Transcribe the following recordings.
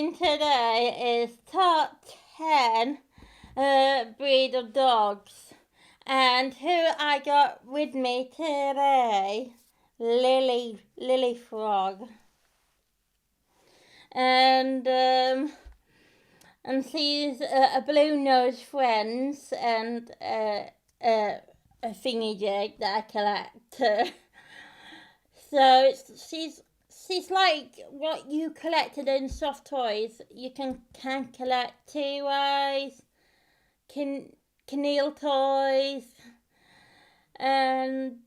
doing today is top 10 breed of dogs. And who I got with me today? Lily Frog. And she's a blue-nosed friends and a thingy jig that I collect. So she's like what you collected in soft toys. You can collect 2 eyes, Keneal toys, and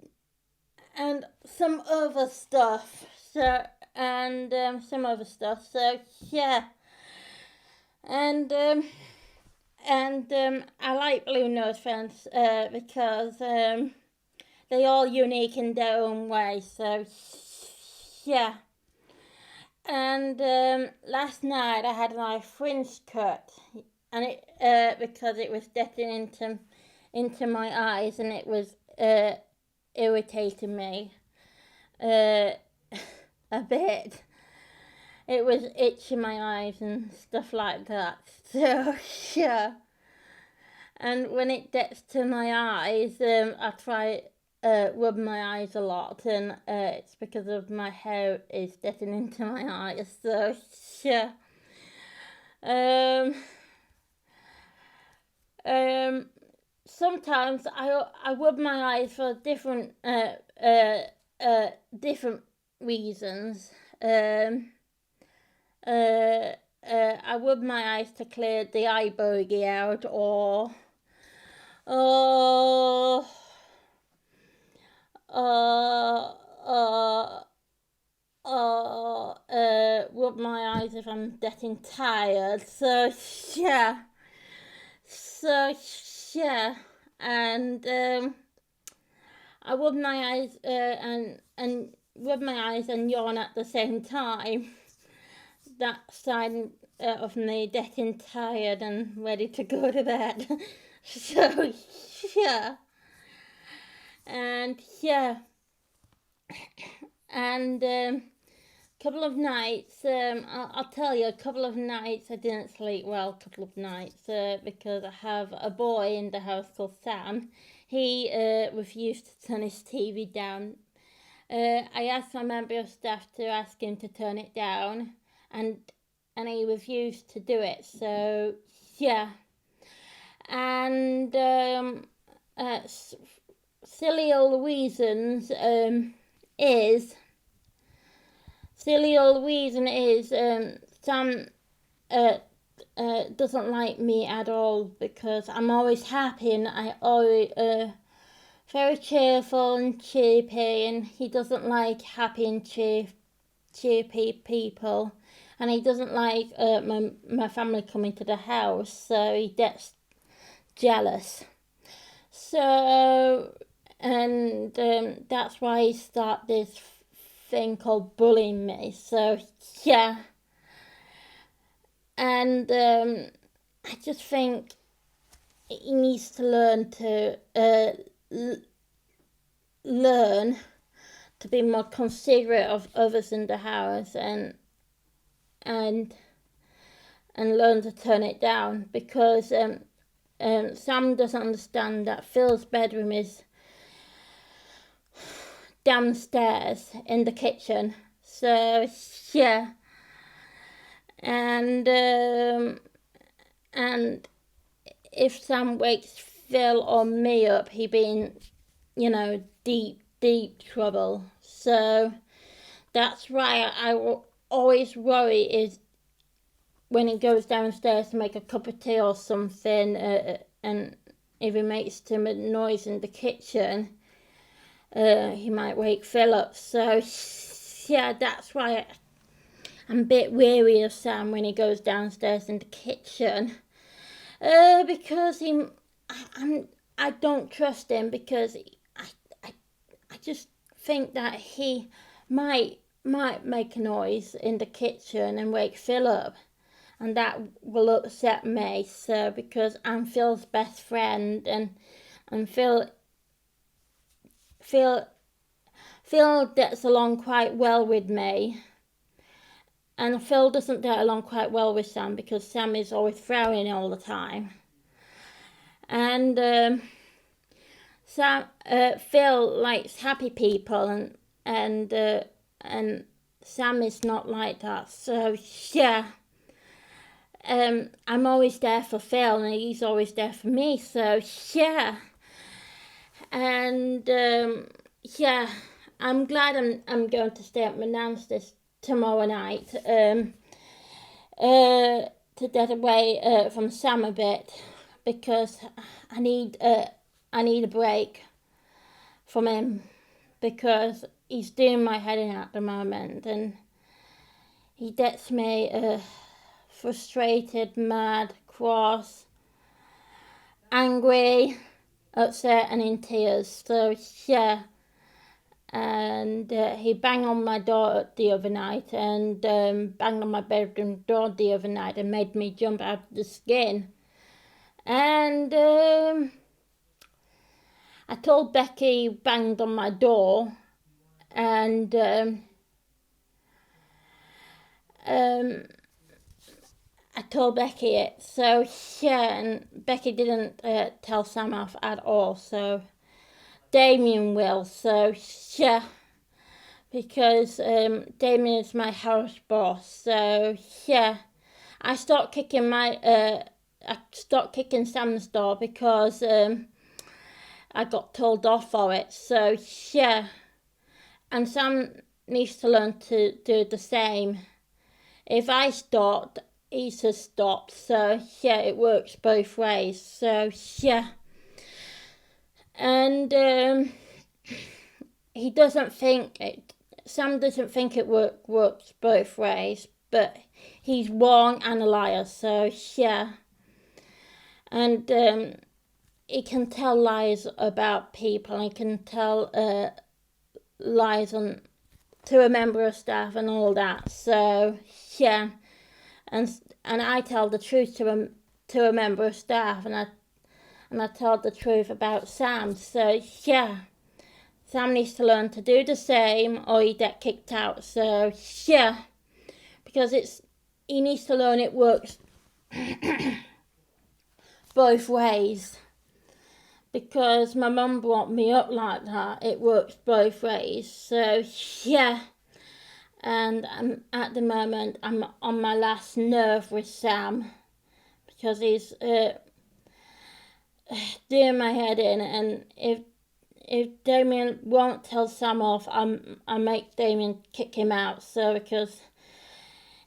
some other stuff. So some other stuff. So yeah, and I like blue nose friends because they're all unique in their own way. So yeah. And last night I had my fringe cut, and it because it was getting into my eyes, and it was irritating me a bit. It was itching my eyes and stuff like that. So yeah. And when it gets to my eyes, I try rub my eyes a lot, and it's because of my hair is getting into my eyes. So yeah. Sometimes I rub my eyes for different different reasons. I rub my eyes to clear the eye bogey out, or rub my eyes if I'm getting tired. So yeah. And I rub my eyes and rub my eyes and yawn at the same time. That sign of me getting tired and ready to go to bed. So yeah. And yeah. And couple of nights, I'll tell you, a couple of nights I didn't sleep well, a couple of nights, because I have a boy in the house called Sam. He refused to turn his TV down. I asked my member of staff to ask him to turn it down, and he refused to do it, so yeah. And silly old reasons Sam doesn't like me at all because I'm always happy and I always very cheerful and chirpy, and he doesn't like happy and chirpy people, and he doesn't like my family coming to the house, so he gets jealous. So, and that's why he started this thing called bullying me. So yeah. And I just think he needs to learn to learn to be more considerate of others in the house, and learn to turn it down, because Sam doesn't understand that Phil's bedroom is downstairs in the kitchen. So yeah. And if Sam wakes Phil or me up, he be in, deep trouble. So that's why I will always worry is when he goes downstairs to make a cup of tea or something, and if he makes too much noise in the kitchen, he might wake Phil up. So yeah, that's why I'm a bit weary of Sam when he goes downstairs in the kitchen, because I don't trust him, because I just think that he might make a noise in the kitchen and wake Phil up, and that will upset me. So because I'm Phil's best friend, and Phil gets along quite well with me. and Phil doesn't get along quite well with Sam because Sam is always frowning all the time. And Phil likes happy people, and Sam is not like that. So yeah, I'm always there for Phil, and he's always there for me. So yeah, and yeah, I'm glad I'm going to stay at my nan's tomorrow night to get away from Sam a bit, because I need a break from him, because he's doing my head in at the moment, and he gets me frustrated, mad, cross, angry, upset, and in tears. So yeah, and he banged on my door the other night, and banged on my bedroom door the other night, and made me jump out of the skin. And I told Becky he banged on my door, and I told Becky it. So yeah, and Becky didn't tell Sam off at all. So Damien will. So yeah, because Damien is my house boss. So yeah, I stopped kicking Sam's door because I got told off for it. So yeah, and Sam needs to learn to do the same. If I stopped, he should stop. So yeah, it works both ways. So yeah, and he doesn't think it. Sam doesn't think it works both ways, but he's wrong and a liar. So yeah, and he can tell lies about people. He can tell lies to a member of staff and all that. So yeah, and I tell the truth to a member of staff, and I tell the truth about Sam. So yeah, Sam needs to learn to do the same, or he get kicked out. So yeah, because he needs to learn it works both ways. Because my mum brought me up like that, it works both ways. So yeah, and at the moment I'm on my last nerve with Sam, because he's doing my head in, and if Damien won't tell Sam off, I make Damien kick him out. So because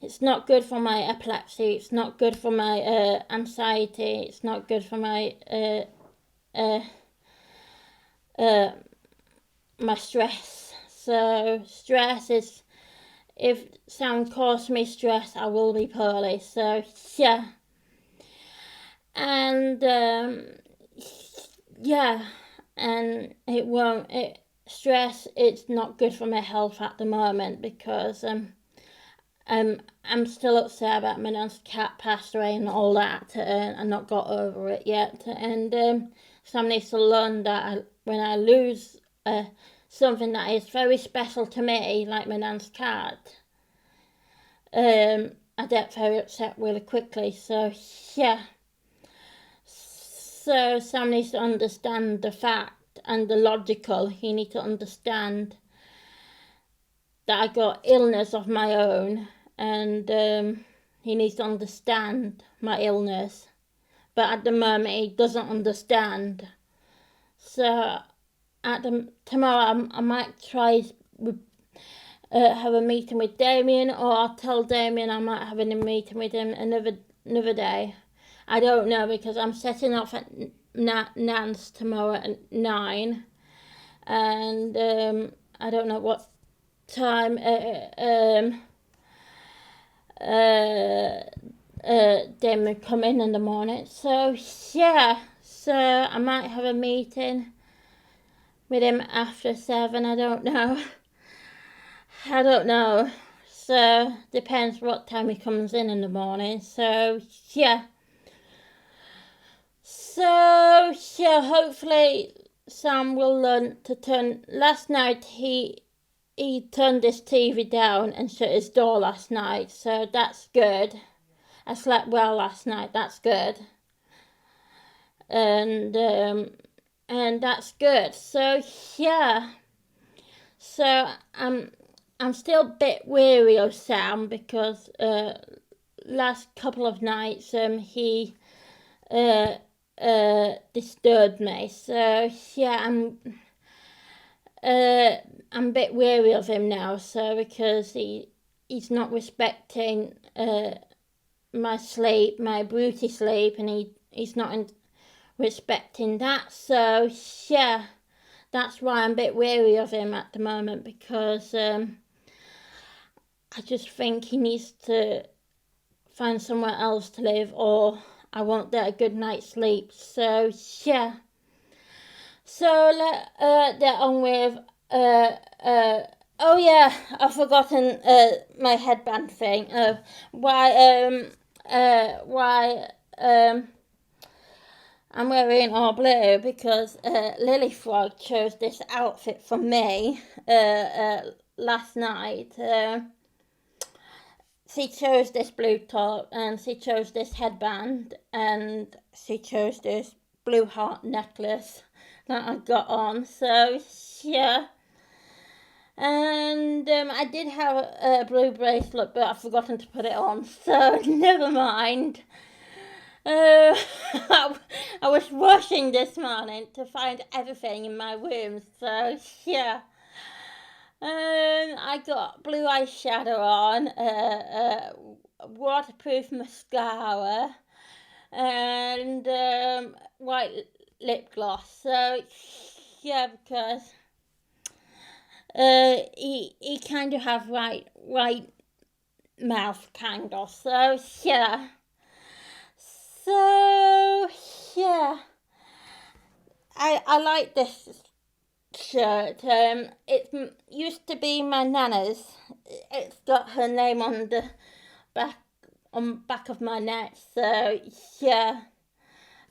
it's not good for my epilepsy, it's not good for my anxiety, it's not good for my my stress. So stress is, if Sam causes me stress, I will be poorly. So yeah, and yeah, and stress, it's not good for my health at the moment, because I'm still upset about my nan's cat passed away and all that, and I've not got over it yet. And Sam needs to learn that when I lose something that is very special to me, like my nan's cat, I get very upset really quickly. So yeah, so Sam needs to understand the fact and the logical. He needs to understand that I got illness of my own, and he needs to understand my illness, but at the moment he doesn't understand. So tomorrow I might try have a meeting with Damien, or I'll tell Damien I might have a meeting with him another day. I don't know, because I'm setting off at Nan's tomorrow at 9, and I don't know what time Damien come in the morning. So yeah, so I might have a meeting with him after 7. I don't know. So depends what time he comes in the morning. So yeah. So yeah, hopefully Sam will learn to turn. Last night he he turned his TV down and shut his door last night, so that's good. I slept well last night, that's good. And that's good. So yeah. So I'm still a bit weary of Sam because last couple of nights he disturbed me. So yeah, I'm a bit weary of him now. So because he's not respecting my sleep, my beauty sleep, and he's not respecting that. So yeah, that's why I'm a bit weary of him at the moment, because I just think he needs to find somewhere else to live, or I won't get a good night's sleep. So yeah. So let's get on with oh yeah, I've forgotten my headband thing. Why I'm wearing all blue, because Lily Frog chose this outfit for me last night. She chose this blue top, and she chose this headband, and she chose this blue heart necklace that I got on. So yeah. And I did have a blue bracelet, but I've forgotten to put it on, so never mind. I was rushing this morning to find everything in my room, so yeah. I got blue eyeshadow on, waterproof mascara, and white lip gloss. So yeah, because he kind of have white mouth, kind of. So yeah. So yeah, I like this shirt. It used to be my nana's. It's got her name on the back of my neck. So yeah,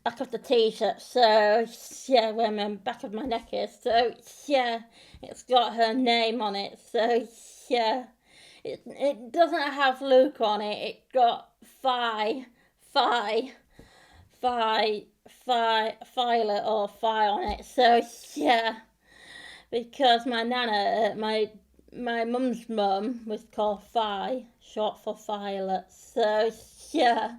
back of the t-shirt. So yeah, where my back of my neck is. So yeah, it's got her name on it. So yeah, it doesn't have Luke on it. It got Phi Violet or Phi on it. So yeah, because my nana, my mum's mum was called Phi, short for Violet. So yeah.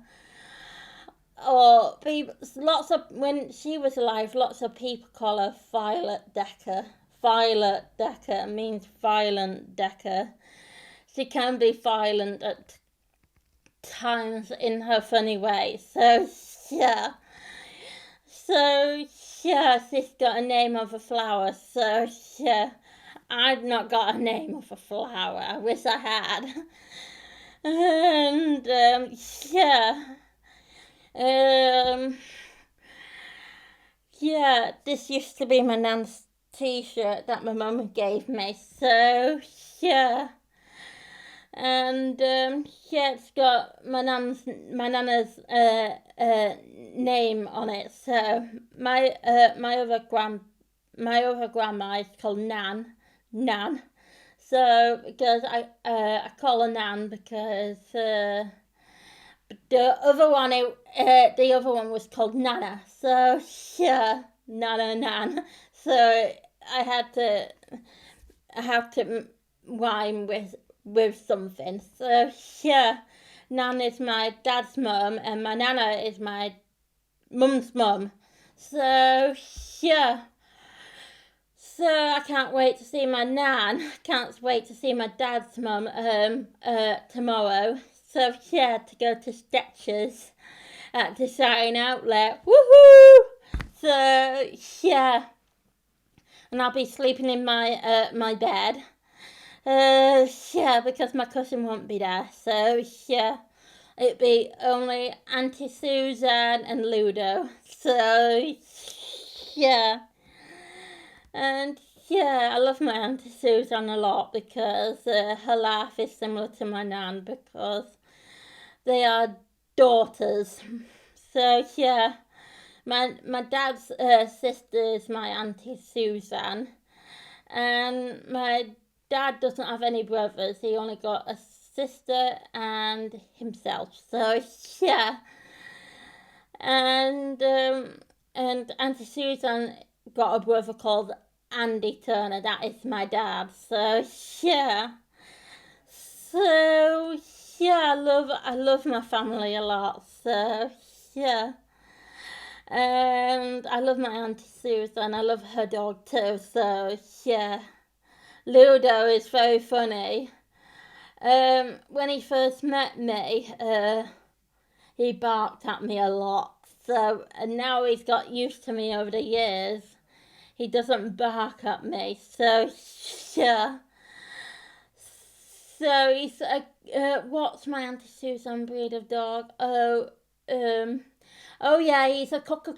Or people, lots of, when she was alive, lots of people call her Violet Dekker. Violet Dekker means violent Dekker. She can be violent at times in her funny way. So yeah. So yeah, she's got a name of a flower. So yeah, I've not got a name of a flower. I wish I had. And yeah. Yeah, this used to be my nan's t-shirt that my mum gave me. So yeah. And yeah, it's got my nana's name on it. So my other grandma is called Nan. So because I call her Nan because the other one was called Nana. So yeah, Nana Nan. So I had to rhyme with something. So yeah, Nan is my dad's mum, and my Nana is my mum's mum. So yeah. So I can't wait to see my Nan. Can't wait to see my dad's mum tomorrow. So yeah, to go to Skechers at Design Outlet. Woohoo! So yeah, and I'll be sleeping in my bed. Yeah, because my cousin won't be there. So yeah, it'd be only Auntie Susan and Ludo. So yeah. And yeah, I love my Auntie Susan a lot because her laugh is similar to my nan, because they are daughters. So yeah, my dad's sister is my Auntie Susan, and my dad doesn't have any brothers. He only got a sister and himself. So yeah, and Auntie Susan got a brother called Andy Turner. That is my dad. So yeah, so yeah, I love my family a lot. So yeah. And I love my Auntie Susan. I love her dog too. So yeah, Ludo is very funny. When he first met me, he barked at me a lot. So and now he's got used to me over the years. He doesn't bark at me. So yeah. So he's what's my Auntie Susan breed of dog? Oh yeah, he's a cocker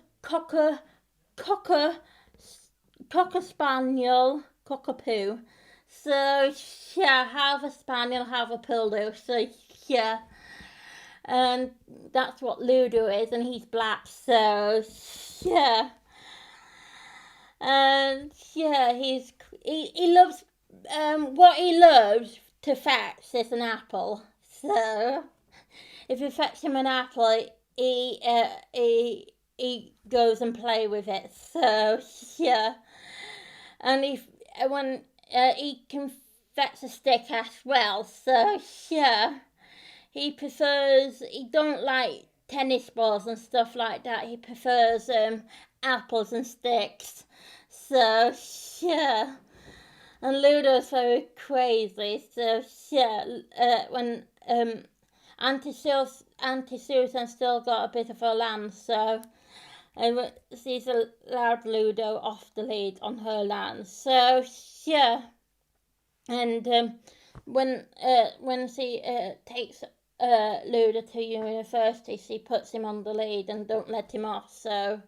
spaniel, cockapoo. So yeah, half a spaniel, half a poodle. So yeah, and that's what Ludo is, and he's black. So yeah, and yeah, he loves what he loves to fetch is an apple. So if you fetch him an apple, he goes and play with it. So yeah, and when he can fetch a stick as well. So yeah, he don't like tennis balls and stuff like that. He prefers apples and sticks. So yeah, and Ludo's very crazy. So yeah, when Auntie Susan still got a bit of her land, so she's allowed Ludo off the lead on her land. So yeah, and when she takes Ludo to university, she puts him on the lead and don't let him off. So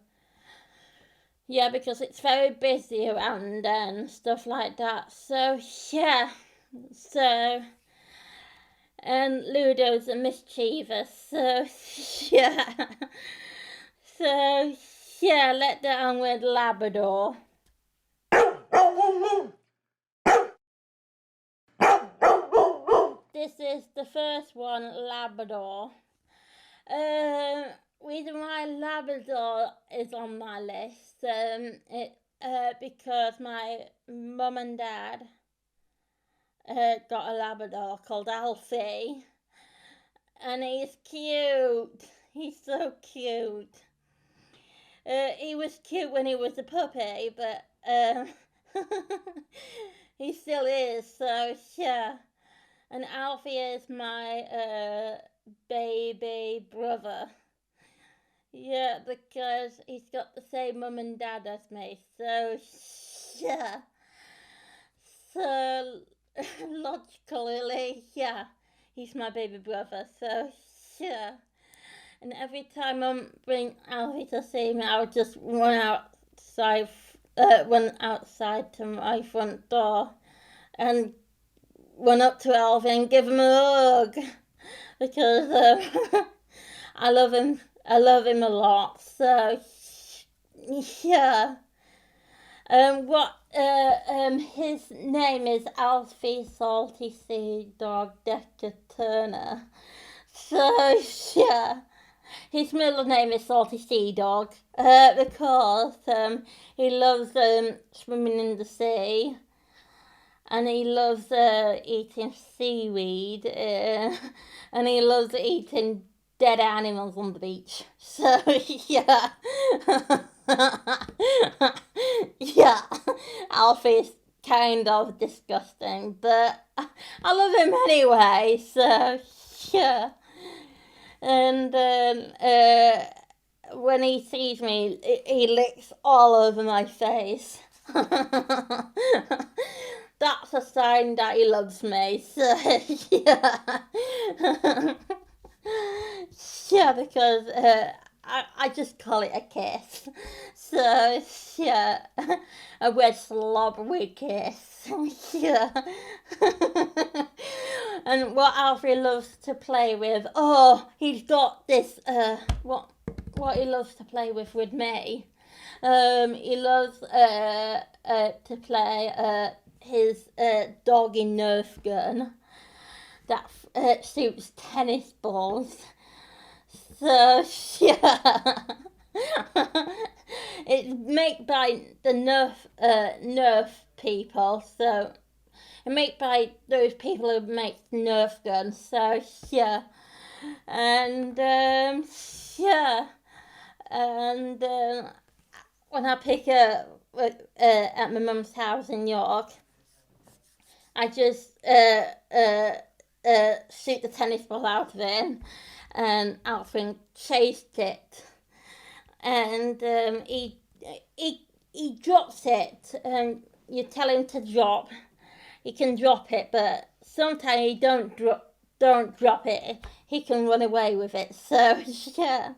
yeah, because it's very busy around and stuff like that. So yeah, so. And Ludo's a mischievous, so yeah. So yeah, let down with Labrador. This is the first one, Labrador. Reason why Labrador is on my list, because my mum and dad got a Labrador called Alfie. And he's cute. He's so cute. He was cute when he was a puppy, but he still is. So yeah. And Alfie is my baby brother. Yeah, because he's got the same mum and dad as me. So yeah. So logically, yeah, he's my baby brother. So yeah. And every time I bring Alfie to see me, I'll just run outside to my front door and run up to Alfie and give him a hug because I love him. I love him a lot. So yeah. His name is Alfie Salty Sea Dog Dekker-Turner. So yeah. His middle name is Salty Sea Dog because he loves swimming in the sea and he loves eating seaweed and he loves eating dead animals on the beach. So yeah, yeah, Alfie's kind of disgusting, but I love him anyway. So yeah. And when he sees me, he licks all over my face. That's a sign that he loves me. So yeah, yeah, because I just call it a kiss. So yeah, a wet slobbery kiss. Yeah. And what Alfie loves to play with, he's got this, what he loves to play with me. He loves to play his doggy Nerf gun that shoots tennis balls. So yeah, it's made by the Nerf people. So it's made by those people who make Nerf guns. So yeah, and yeah, and when I pick up at my mum's house in York, I just shoot the tennis ball out of it, and Alfred chased it, and he drops it, and you tell him to drop. He can drop it, but sometimes he don't drop it. He can run away with it. So yeah.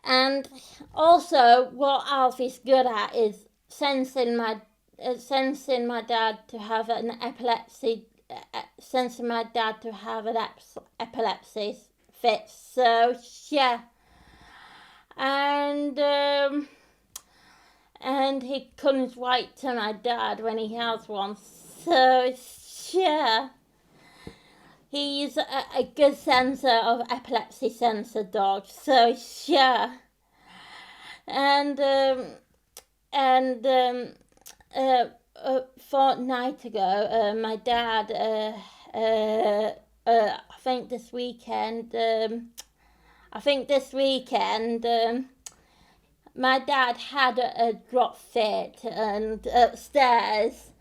And also, what Alfie's good at is sensing my dad to have an epilepsy, sensing my dad to have an epilepsy fit. So yeah, and he comes right to my dad when he has one. So yeah, he's a good sensor of epilepsy sensor dog. So yeah, and a fortnight ago, my dad, I think this weekend, my dad had a drop fit and upstairs.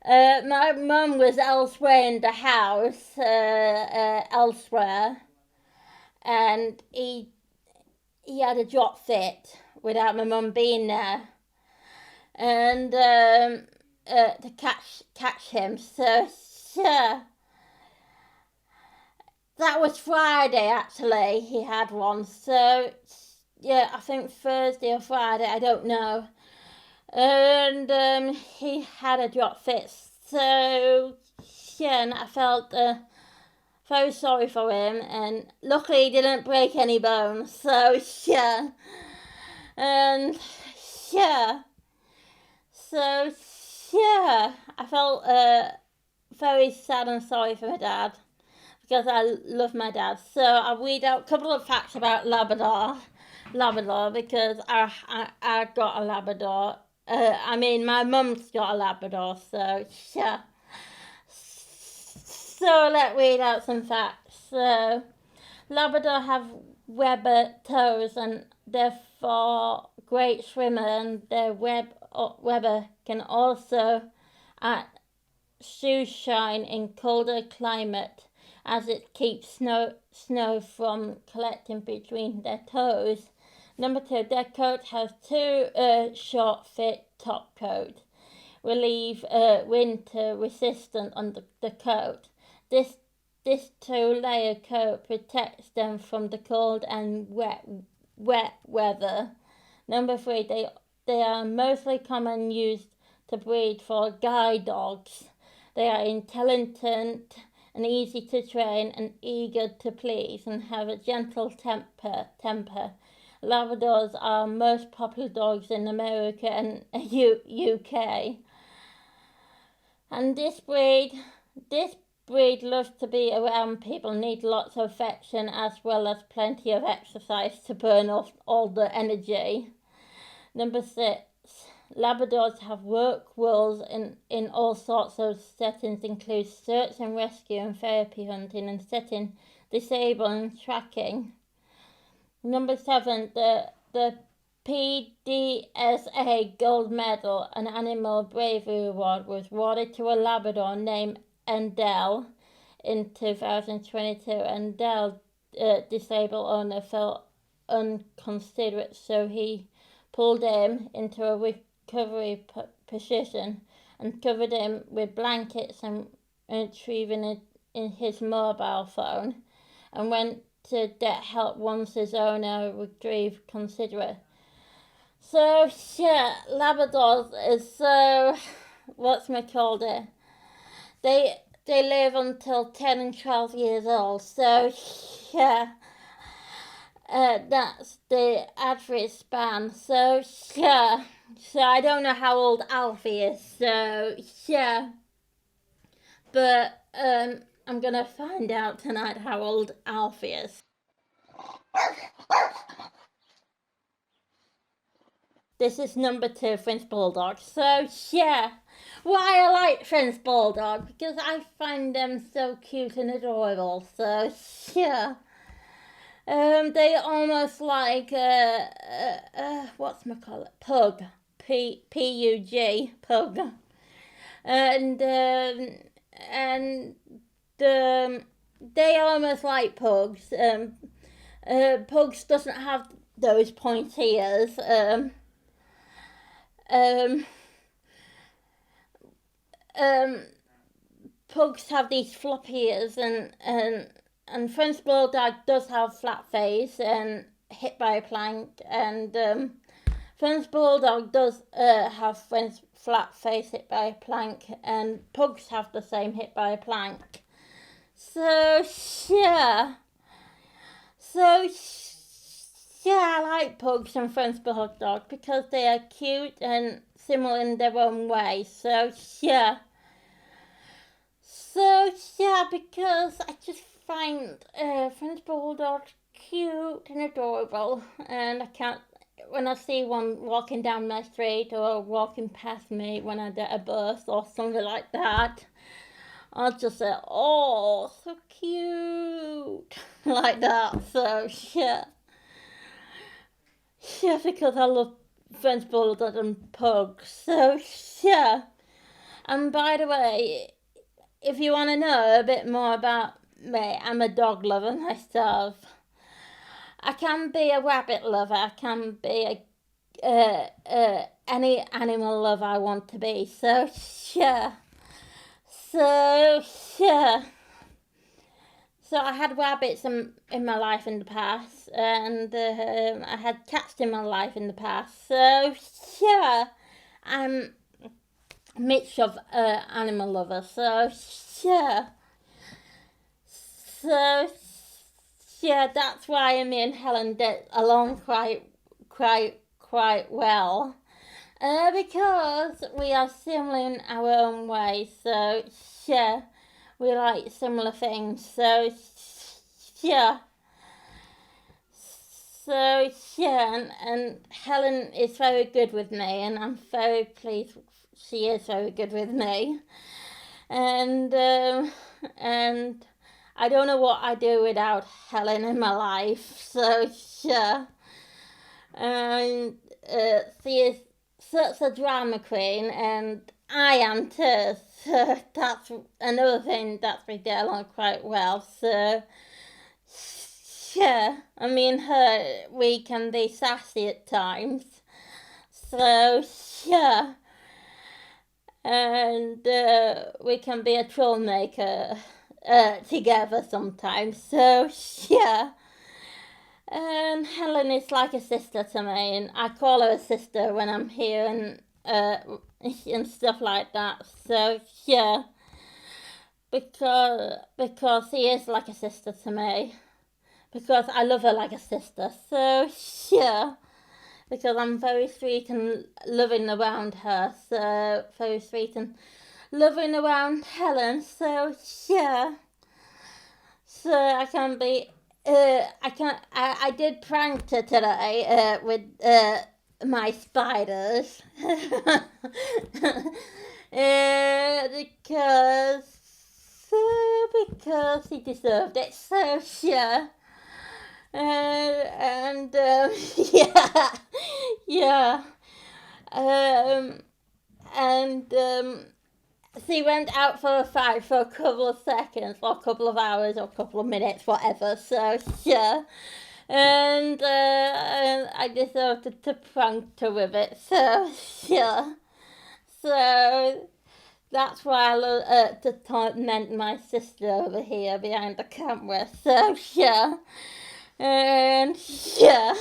My mum was elsewhere in the house, elsewhere, and he had a drop fit without my mum being there, and to catch him. So yeah, that was Friday actually. He had one. So yeah, I think Thursday or Friday, I don't know. And he had a drop fit. So yeah, and I felt very sorry for him, and luckily he didn't break any bones. So yeah, and yeah, so yeah, I felt very sad and sorry for my dad because I love my dad. So I'll read out a couple of facts about Labrador because I got a Labrador. I mean, my mum's got a Labrador, so yeah. So let's read out some facts. So Labrador have webbed toes and therefore great swimmer, and their webber can also shoe shine in colder climate as it keeps snow from collecting between their toes. Number 2, their coat has two short fit top coat, relieve winter resistant on the coat. This 2-layer coat protects them from the cold and wet weather. Number 3, they are mostly common used to breed for guide dogs. They are intelligent and easy to train and eager to please and have a gentle temper. Labradors are most popular dogs in America and UK. And this breed loves to be around people, need lots of affection as well as plenty of exercise to burn off all the energy. Number 6, Labradors have work roles in all sorts of settings, include search and rescue and therapy hunting and setting, disabled and tracking. Number 7, the PDSA Gold Medal, an Animal Bravery Award, was awarded to a Labrador named Endell in 2022. Endell, disabled owner, felt inconsiderate, so he pulled him into a recovery position and covered him with blankets and retrieving it in his mobile phone, and went to get help once his owner retrieved considerate. So yeah, Labradors is so what's my called it? They live until 10 and 12 years old. So yeah, That's the average span. So yeah. So I don't know how old Alfie is. So yeah. But I'm gonna find out tonight how old Alfie is. This is number 2, French Bulldog. So yeah, why I like French Bulldog, because I find them so cute and adorable. So yeah, they almost like what's pug, Pug, pug, and and they almost like pugs. Pugs doesn't have those pointy ears. Um, um, Pugs have these floppy ears, and French Bulldog does have flat face and hit by a plank, and French Bulldog does have flat face hit by a plank, and Pugs have the same hit by a plank. So yeah, so yeah, I like Pugs and French Bulldog because they are cute and similar in their own way. So yeah. So yeah, because I just find French Bulldogs cute and adorable, and I can't. When I see one walking down my street or walking past me when I get a bus or something like that, I'll just say, "Oh, so cute," like that. So yeah, yeah, because I love French Bulldogs and Pugs. So yeah. And by the way, if you want to know a bit more about me, I'm a dog lover myself. I can be a rabbit lover. I can be any animal lover I want to be. So yeah. So yeah. So I had rabbits in my life in the past, and I had cats in my life in the past. So yeah, I'm a mix of animal lover. So yeah. So yeah, that's why me and Helen get along quite well. Because we are similar in our own way. So yeah, we like similar things. So yeah. So yeah, and Helen is very good with me, and I'm very pleased she is very good with me. And I don't know what I do without Helen in my life. So yeah, and she is such a drama queen, and I am too. So that's another thing that we get along quite well. So yeah, I mean her, we can be sassy at times. So yeah, and we can be a troublemaker together sometimes. So yeah, and Helen is like a sister to me, and I call her a sister when I'm here and stuff like that. So yeah, because she is like a sister to me, because I love her like a sister. So yeah. Because I'm very sweet and loving around her, so very sweet and loving around Helen. So yeah, so I can be. I can. I did prank her today with my spiders, because because he deserved it. So yeah. And yeah, yeah, um, and she went out for a fight for a couple of seconds, or a couple of hours, or a couple of minutes, whatever. So yeah, and I decided to prank her with it. So yeah, so that's why I love to torment my sister over here behind the camera. So yeah. And yeah,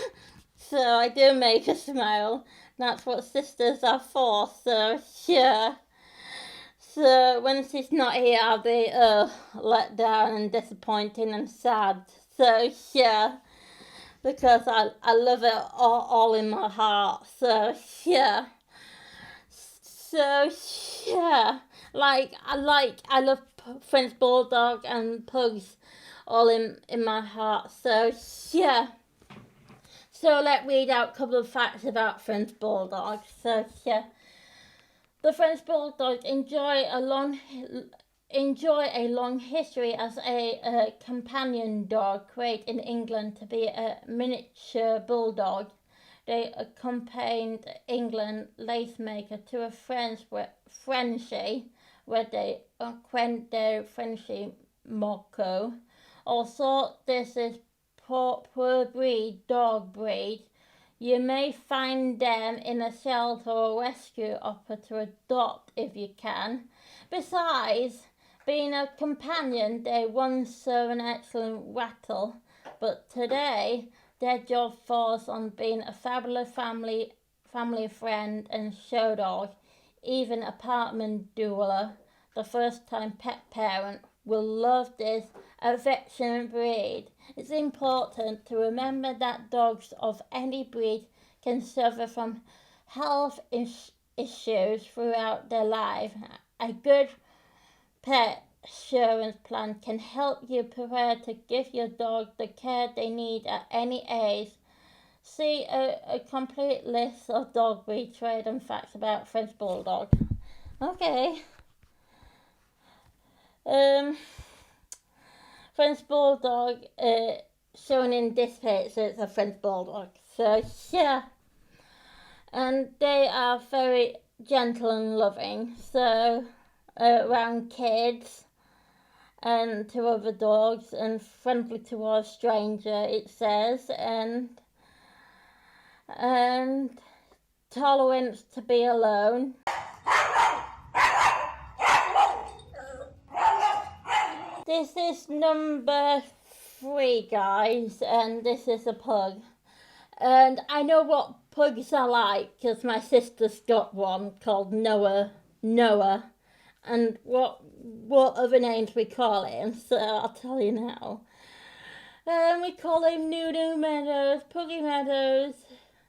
so I do make her smile. That's what sisters are for. So yeah. So when she's not here, I'll be let down and disappointing and sad. So yeah. because I love it all in my heart. So yeah. So yeah, I love French bulldog and pugs, all in my heart. So yeah. So let's read out a couple of facts about French bulldogs. So yeah, the French bulldog enjoy a long history as a companion dog created in England to be a miniature bulldog. They accompanied England lacemaker to a Frenchie where they acquaint their Frenchie Mocco. Also, this is proper breed, dog breed. You may find them in a shelter or rescue offer to adopt if you can. Besides being a companion, they once served an excellent rattle, but today their job falls on being a fabulous family friend and show dog. Even apartment dweller, the first time pet parent, will love this affectionate breed. It's important to remember that dogs of any breed can suffer from health issues throughout their life. A good pet insurance plan can help you prepare to give your dog the care they need at any age. See a complete list of dog breed trade and facts about French Bulldog. Okay. French Bulldog, shown in this picture, it's a French Bulldog. So, yeah. And they are very gentle and loving. So, around kids and to other dogs and friendly to a stranger, it says. And tolerance to be alone. This is number 3, guys, and this is a pug. And I know what pugs are like because my sister's got one called Noah. And what other names we call him, so I'll tell you now. We call him Nunu Meadows, Puggy Meadows,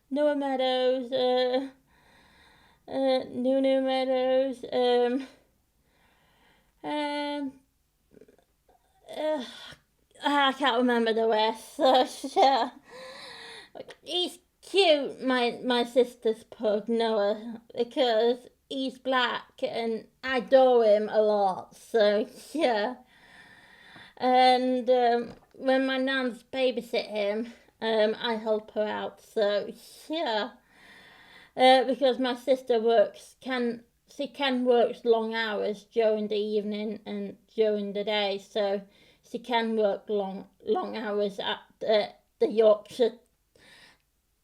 Noah Meadows, Nunu Meadows, I can't remember the rest. So yeah, he's cute. My sister's pug Noah, because he's black and I adore him a lot. So yeah, and when my nan's babysit him, I help her out. So yeah, because my sister she can work long hours during the evening and during the day, so she can work long hours at the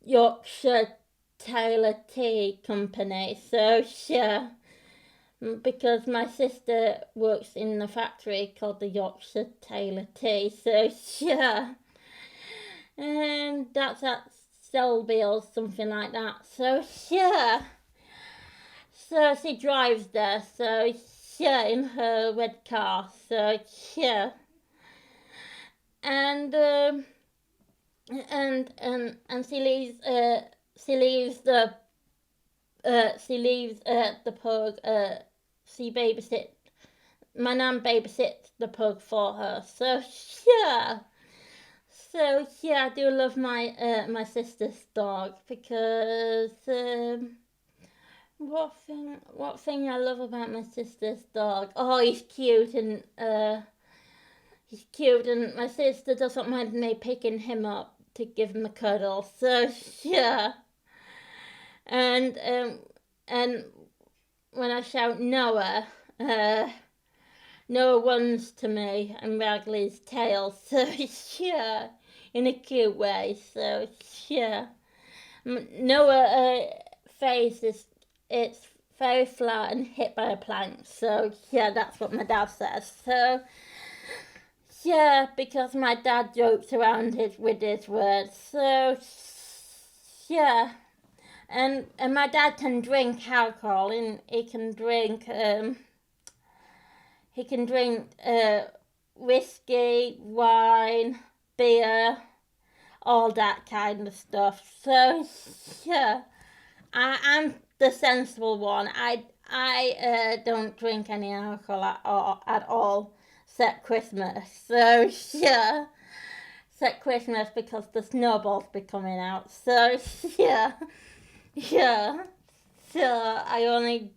Yorkshire Tailor Tea Company. So yeah, because my sister works in the factory called the Yorkshire Tailor Tea. So yeah, and that's at Selby or something like that. So yeah. So she drives there, so yeah, in her red car, so yeah. And she leaves the pug. My nan babysits the pug for her. So yeah. So yeah, I do love my sister's dog because what thing I love about my sister's dog? Oh, he's cute and my sister doesn't mind me picking him up to give him a cuddle. So yeah, and when I shout Noah, Noah runs to me and waggles his tail. So yeah, in a cute way. So yeah, Noah face is it's very flat and hit by a plank. So yeah, that's what my dad says. So yeah, because my dad jokes around with his words. So yeah, and my dad can drink alcohol, and he can drink whiskey, wine, beer, all that kind of stuff. So yeah, I'm the sensible one. I don't drink any alcohol at all, except Christmas. So yeah, except Christmas because the snowballs be coming out. So yeah, yeah. So I only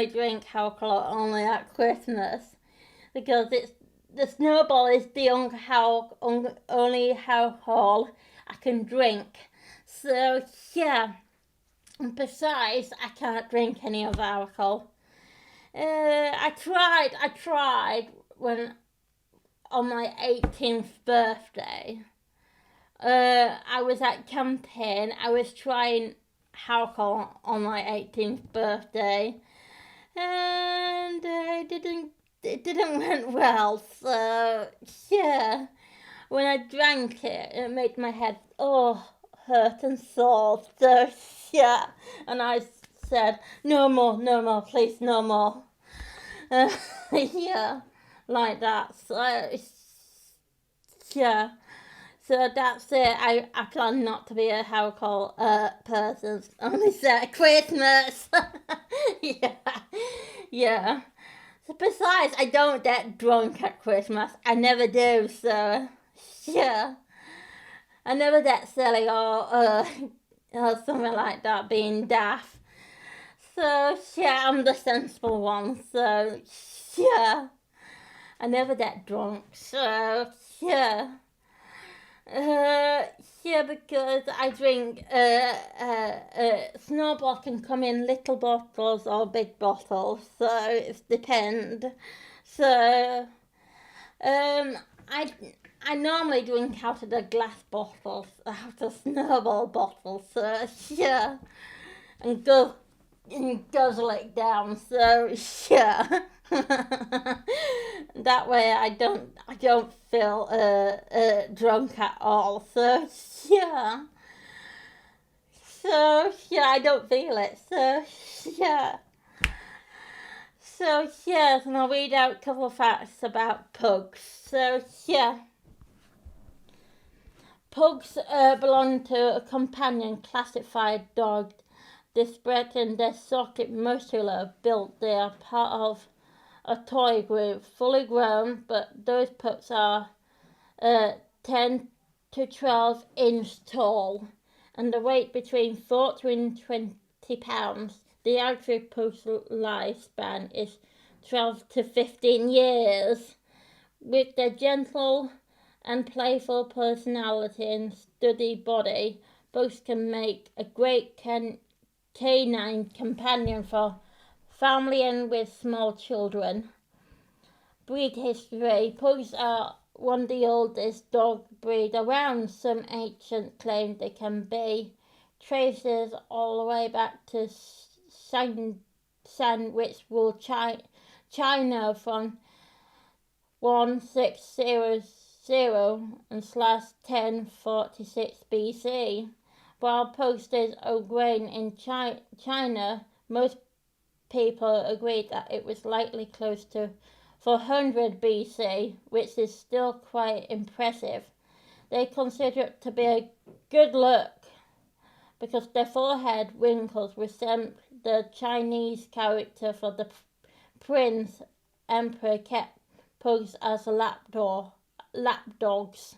drink alcohol only at Christmas because it's the snowball is the only alcohol I can drink. So yeah. And besides, I can't drink any of alcohol. I tried when on my 18th birthday. I was at camping. I was trying alcohol on my 18th birthday, and it didn't went well. So yeah, when I drank it, it made my head hurt and sore. So yeah, and I said no more, please, no more. Yeah, like that. So yeah. So that's it. I plan not to be a alcohol person. Only at Christmas. Yeah. Yeah. So besides, I don't get drunk at Christmas. I never do. So yeah. I never get silly or something like that, being daft. So yeah, I'm the sensible one. So yeah. I never get drunk. So yeah. Yeah, because I drink. Snowball can come in little bottles or big bottles, so it depends. So, I normally drink out of the glass bottles, out of snowball bottles. So yeah, and guzzle it down. So yeah. That way I don't feel drunk at all. So yeah. So yeah, I don't feel it. So yeah. So yeah, and I'll read out a couple of facts about pugs. So yeah. Pugs belong to a companion classified dog. This bred in their socket muscular built. They are part of a toy group, fully grown, but those pups are 10 to 12 inch tall and the weight between 40 and 20 pounds. The average pug's lifespan is 12 to 15 years. With their gentle and playful personality and sturdy body, pugs can make a great canine companion for family and with small children. Breed history. Pugs are one of the oldest dog breed around. Some ancient claim they can be traces all the way back to Sandwich Wool, China from 1600 and /1046 BC. While pugs is grown in China, most people agreed that it was likely close to 400 BC, which is still quite impressive. They consider it to be a good look because their forehead wrinkles resemble the Chinese character for the prince. Emperor kept pugs as lapdogs,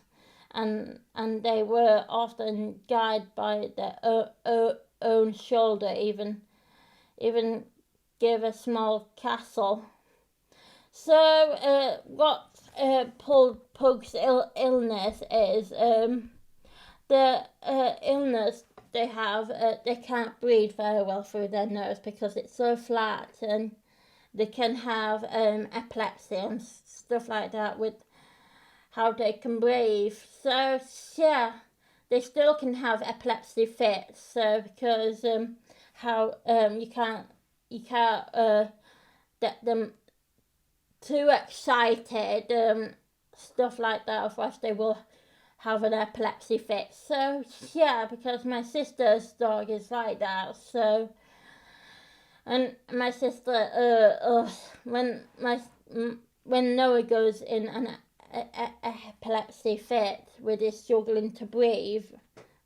and they were often guided by their own shoulder, even give a small castle. So, what pug's illness is? The illness they have, they can't breathe very well through their nose because it's so flat, and they can have epilepsy and stuff like that with how they can breathe. So yeah, they still can have epilepsy fits. So because how you can't get them too excited, stuff like that, otherwise they will have an epilepsy fit. So yeah, because my sister's dog is like that. So, and my sister, when Noah goes in an a epilepsy fit with his struggling to breathe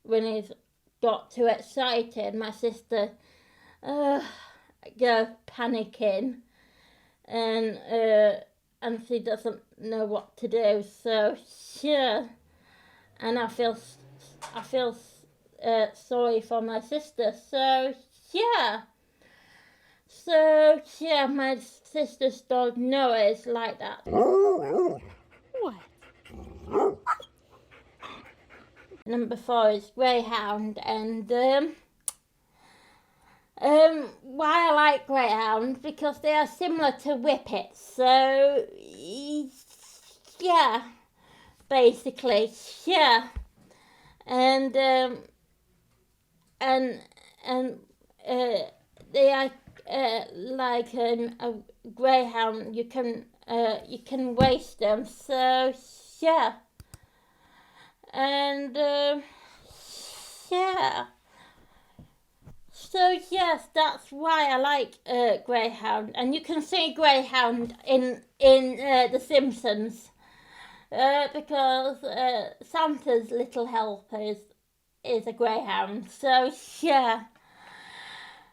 when he's got too excited. My sister go panicking, and she doesn't know what to do. So yeah, and I feel sorry for my sister. So yeah. So yeah, my sister's dog Noah is like that. What? Number 4 is Greyhound, and why I like Greyhounds, because they are similar to Whippets. So yeah, basically, yeah, and and they are like a Greyhound. You can race them. So yeah, and yeah. So yes, that's why I like Greyhound, and you can see Greyhound in The Simpsons, because Santa's little helper is a Greyhound. So yeah,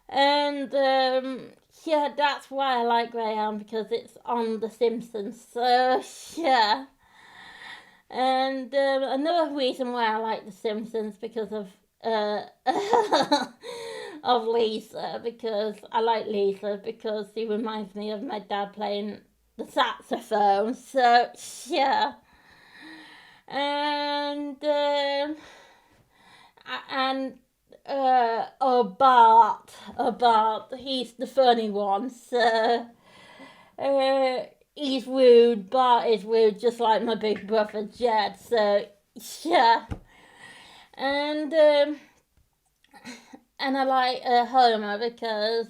and yeah, that's why I like Greyhound, because it's on The Simpsons. So yeah, and another reason why I like The Simpsons, because of of Lisa, because I like Lisa because she reminds me of my dad playing the saxophone. So yeah, and Bart, he's the funny one. So he's rude. Bart is rude, just like my big brother Jed. So yeah, and I like Homer, because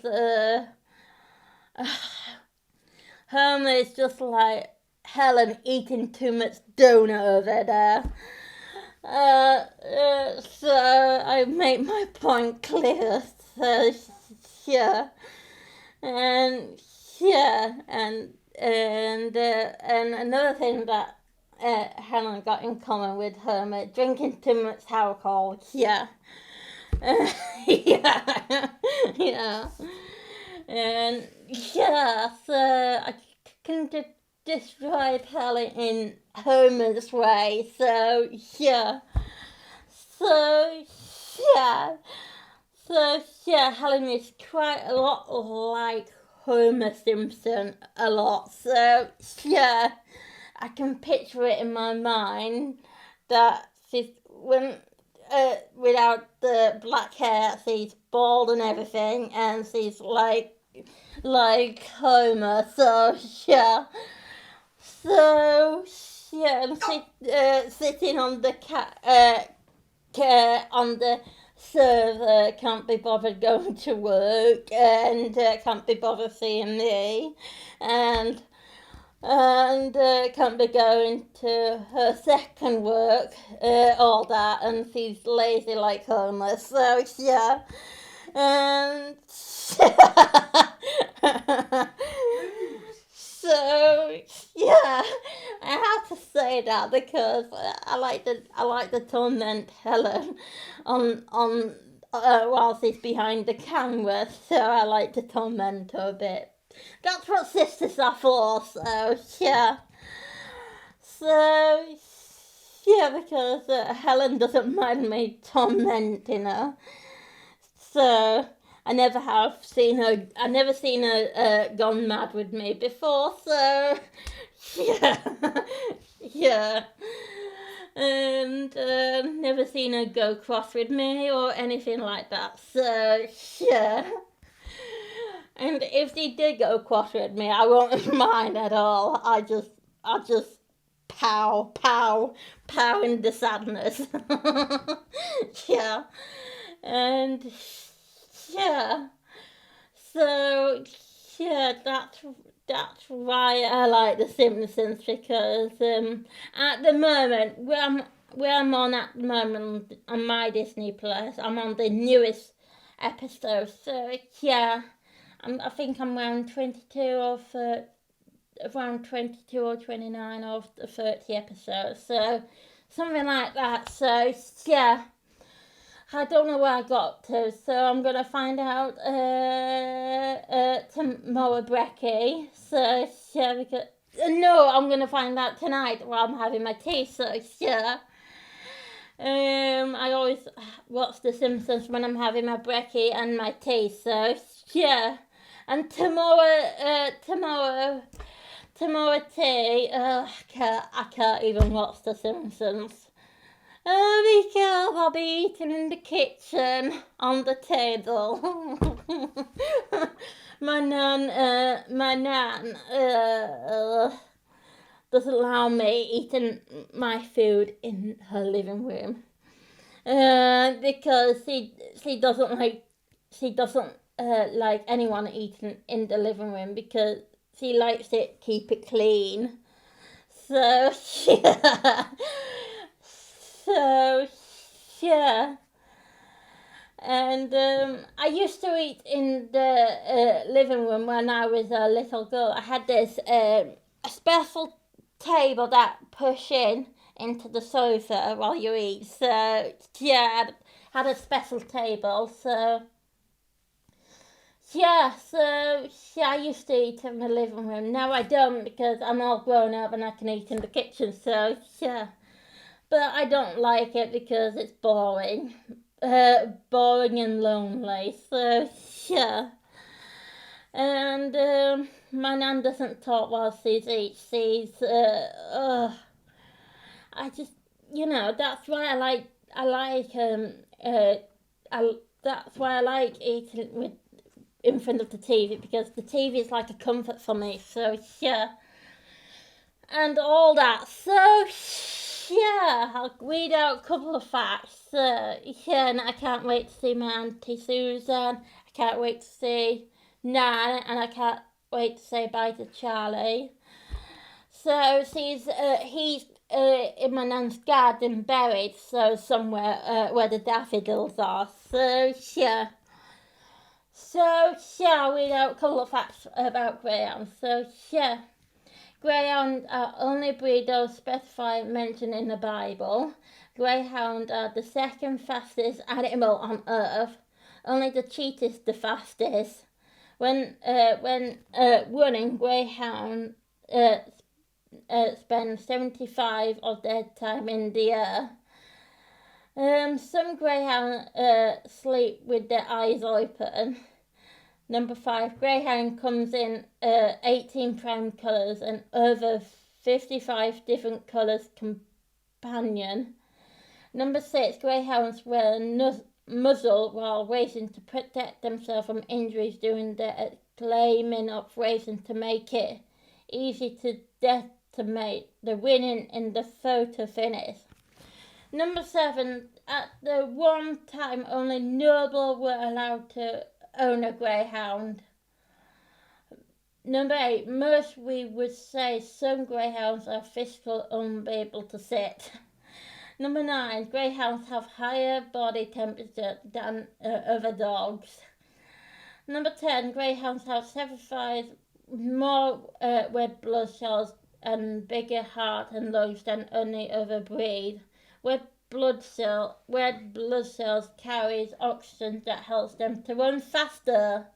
Homer is just like Helen eating too much donut over there. So I make my point clear. So yeah, and yeah, and another thing that Helen got in common with Homer: drinking too much alcohol. Yeah. Yeah, yeah, and yeah, so I can describe Helen in Homer's way. So yeah, so yeah, so yeah, Helen is quite a lot like Homer Simpson, a lot. So yeah, I can picture it in my mind that she's when without the black hair, she's bald and everything, and she's like Homer. So yeah, so yeah, and she's sitting on the on the server, can't be bothered going to work, and can't be bothered seeing me, and can't be going to her second work, all that, and she's lazy like Homer. So yeah, and so yeah, I have to say that, because I like the torment Helen on while she's behind the camera. So I like to torment her a bit. That's what sisters are for. So yeah, so yeah, because Helen doesn't mind me tormenting her. So I never seen her gone mad with me before. So yeah, yeah, and never seen her go cross with me or anything like that. So yeah. And if she did go cross with me, I won't mind at all. I just pow, pow, pow into sadness. Yeah, and yeah, so yeah, that's why I like The Simpsons, because at the moment where I'm on at the moment on my Disney Plus, I'm on the newest episode. So yeah, I think I'm around 22 or around 22 or 29 of the 30 episodes. So something like that. So yeah, I don't know where I got to. So I'm going to find out tomorrow, Brecky. So yeah, because... No, I'm going to find out tonight while I'm having my tea. So yeah. I always watch The Simpsons when I'm having my brekkie and my tea, so yeah. And tomorrow tea, I can't even watch The Simpsons. Because I'll be eating in the kitchen on the table. my nan doesn't allow me eating my food in her living room because she doesn't like anyone eating in the living room because she likes it keep it clean. So yeah, so yeah. And I used to eat in the living room when I was a little girl. I had this a special table that push in into the sofa while you eat. So yeah, I had a special table. So yeah, I used to eat in the living room. Now I don't because I'm all grown up and I can eat in the kitchen. So yeah, but I don't like it because it's boring. Boring and lonely. So yeah. And my nan doesn't talk while she eats. I just, that's why that's why I like eating with in front of the TV because the TV is like a comfort for me. So yeah, and all that. So yeah, I'll read out a couple of facts. Yeah, and I can't wait to see my Auntie Susan. I can't wait to see Nan, and I can't wait to say bye to Charlie. So he's in my nan's garden, buried, so somewhere where the daffodils are. So yeah. So yeah, I'll read out a couple of facts about greyhounds. So yeah. Greyhounds are only breed of specified mention in the Bible. Greyhounds are the second fastest animal on earth. Only the cheetah is the fastest. When running, greyhounds spend 75 of their time in the air. Some greyhounds sleep with their eyes open. Number 5, greyhound comes in 18 prime colours and over 55 different colours companion. Number 6, greyhounds wear a muzzle while racing to protect themselves from injuries during their claiming of racing to make it easy to decimate the winning in the photo finish. Number 7, at the one time only noble were allowed to own a greyhound. Number 8, most we would say some greyhounds are physically unable to sit. Number 9, greyhounds have higher body temperature than other dogs. Number 10, greyhounds have 75 more red blood cells and bigger heart and lungs than any other breed. Red blood cells carries oxygen that helps them to run faster.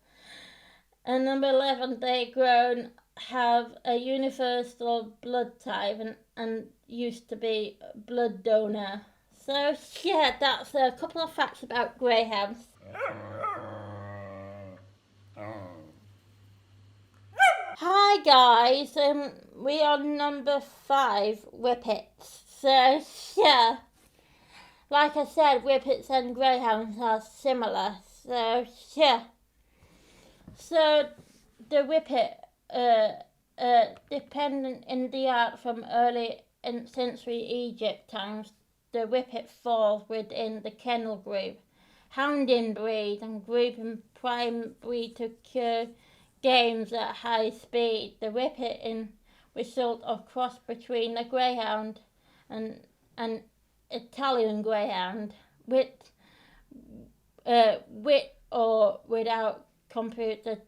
And number 11, they have a universal blood type and used to be a blood donor. So yeah, that's a couple of facts about greyhounds. Hi guys, we are number 5, whippets. So yeah, like I said, whippets and greyhounds are similar. So yeah. So the whippet, dependent in the art from early century Egypt times, the whippet falls within the kennel group, hounding breed and group and prime breed to cure games at high speed. The whippet in result of cross between a greyhound and an Italian greyhound, with or without computer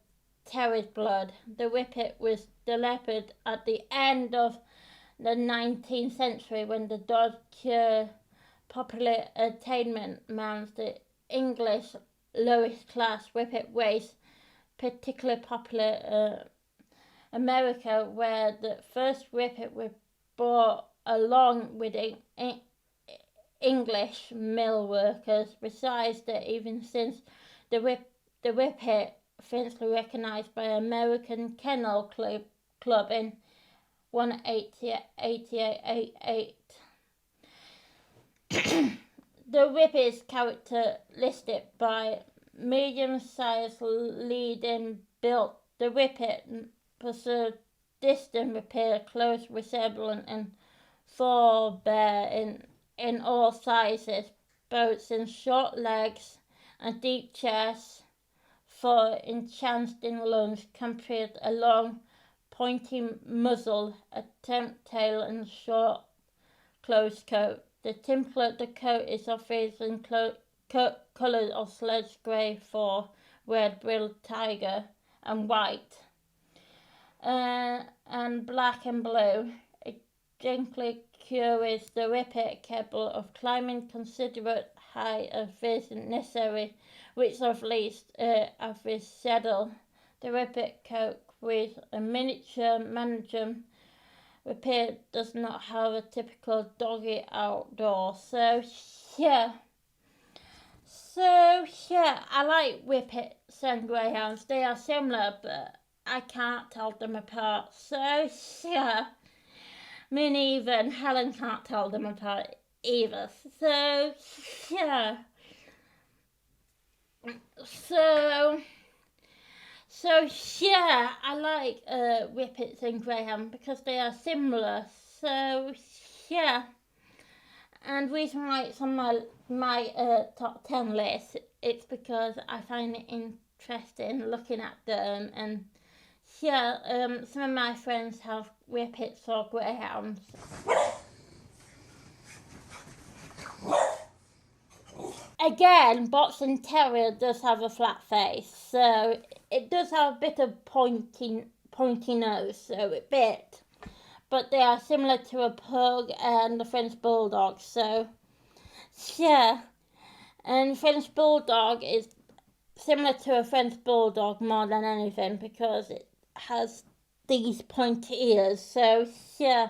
Terrier's blood. The Whippet was developed at the end of the 19th century when the dog popular attainment mounts the English lowest class Whippet race, particularly popular America, where the first Whippet was brought along with the English mill workers. Besides that, even since the Whippet officially recognised by American Kennel Club in 1888. The Whippet is characteristic by medium-sized leading built. The Whippet preserves distant repair close resemblance and forebear in all sizes, both in short legs and deep chest for enchanting lungs, compared a long pointy muzzle, a temp tail and short close coat. The template of the coat is often colours of sledge grey for red-billed tiger and white, and black and blue. It gently cures the Whippet capable of climbing considerate height of vision necessary, which of least of his saddle. The Whippet coat with a miniature management repair does not have a typical doggy outdoor. So yeah, I like Whippets and Greyhounds. They are similar, but I can't tell them apart. So yeah, me neither, and Helen can't tell them apart either. So yeah, so yeah, I like Whippets and Greyhound because they are similar. So yeah, and the reason why it's on my top 10 list, it's because I find it interesting looking at them. And yeah, some of my friends have Whippets or Greyhounds. Again, Boxing Terrier does have a flat face, so it does have a bit of pointy nose, so a bit. But they are similar to a pug and a French bulldog, so yeah. And French bulldog is similar to a French bulldog more than anything because it has these pointy ears, so yeah.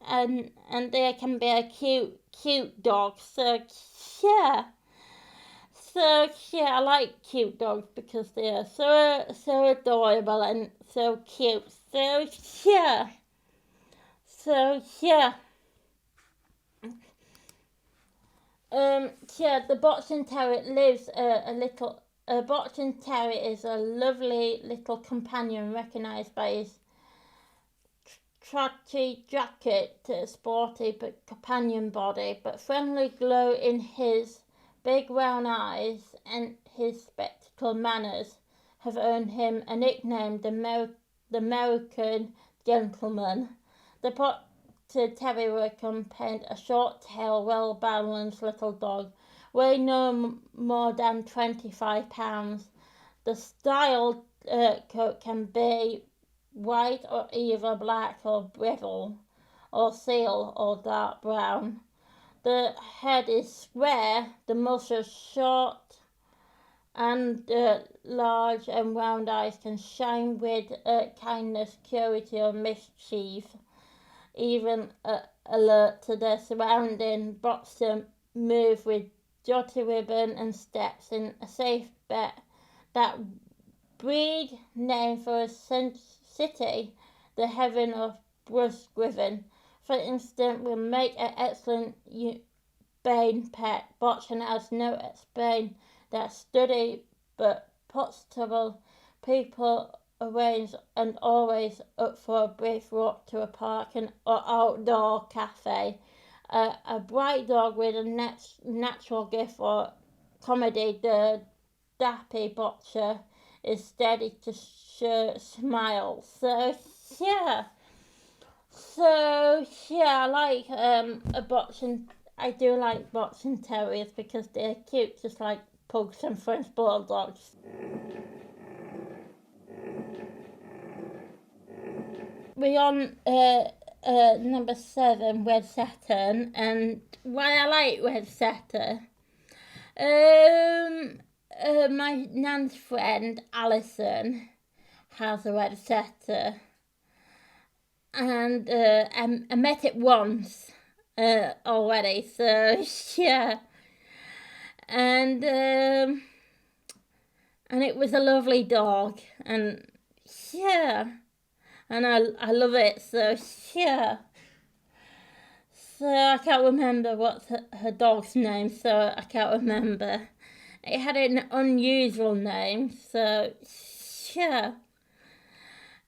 And they can be a cute dog. So yeah, I like cute dogs because they are so adorable and so cute. So yeah, the Boxing Terrier lives a little. A Boxing Terrier is a lovely little companion, recognised by his trotty jacket, sporty but companion body, but friendly glow in his big round eyes and his spectacle manners have earned him a nickname, the American Gentleman. The Boxing Terrier accompanied a short-tailed, well-balanced little dog, weighing no more than 25 pounds. The styled coat can be white or either black or brittle or seal or dark brown. The head is square, the muscles short, and large and round eyes can shine with kindness, curiosity or mischief, even alert to their surrounding. Boxer move with jotty ribbon and steps in a safe bet. That breed name for a city, the heaven of Bruce Griffin, for instance, will make an excellent Bane pet. Boxing has no Spain that study but possible people arrange and always up for a brief walk to a park or outdoor cafe. A bright dog with a natural gift for comedy, the dappy Boxer is steady to smile. So yeah, I like I do like Boxing Terriers because they're cute, just like pugs and French bulldogs. We're on number 7, Red Setter, and why I like Red Setter. My nan's friend Alison has a Red Setter, and I met it once already. So yeah, and it was a lovely dog, and yeah. And I love it, so yeah. So I can't remember what's her dog's name, so I can't remember. It had an unusual name, so yeah.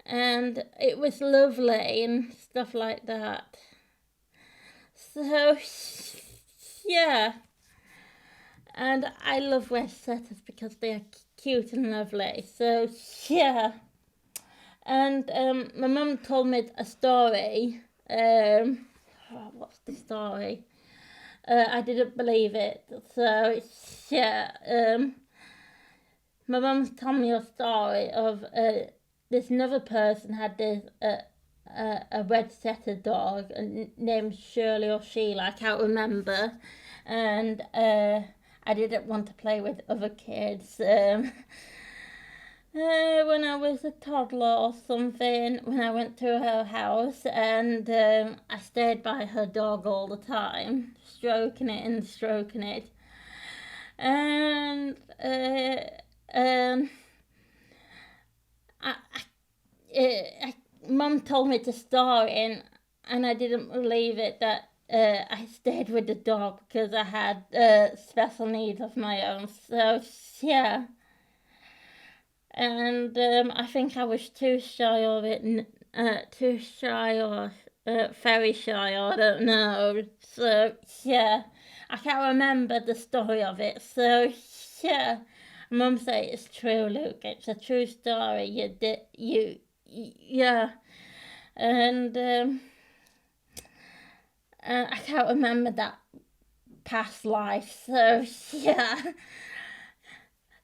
And it was lovely and stuff like that. So yeah. And I love Red Setters because they are cute and lovely, so yeah. And my mum told me a story. What's the story? I didn't believe it. So yeah, my mum told me a story of this another person had this a Red Setter dog named Shirley or Sheila. I can't remember, and I didn't want to play with other kids. When I was a toddler or something, when I went to her house, and I stayed by her dog all the time, stroking it and stroking it. And Mum told me the story, and I didn't believe it that I stayed with the dog because I had special needs of my own. So yeah. And I think I was too shy of it, too shy or very shy, or I don't know. So yeah, I can't remember the story of it. So yeah, Mum said it's true, Luke. It's a true story. Yeah, and I can't remember that past life. So yeah.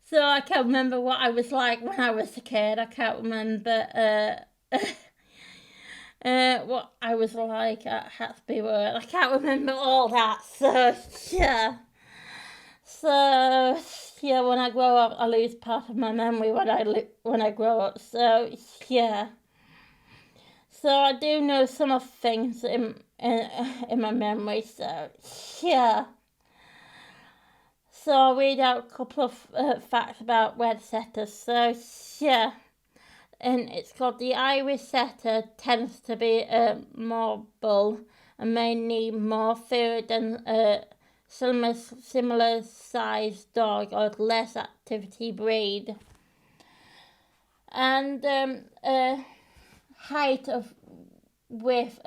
So I can't remember what I was like when I was a kid. I can't remember what I was like at Hatsby World. I can't remember all that. So yeah. So yeah, when I grow up, I lose part of my memory when I grow up. So yeah. So I do know some of things in my memory. So yeah. So I'll read out a couple of facts about Red Setters. So yeah, and it's called the Irish Setter tends to be mobile and may need more food than similar sized dog or less activity breed. And height of with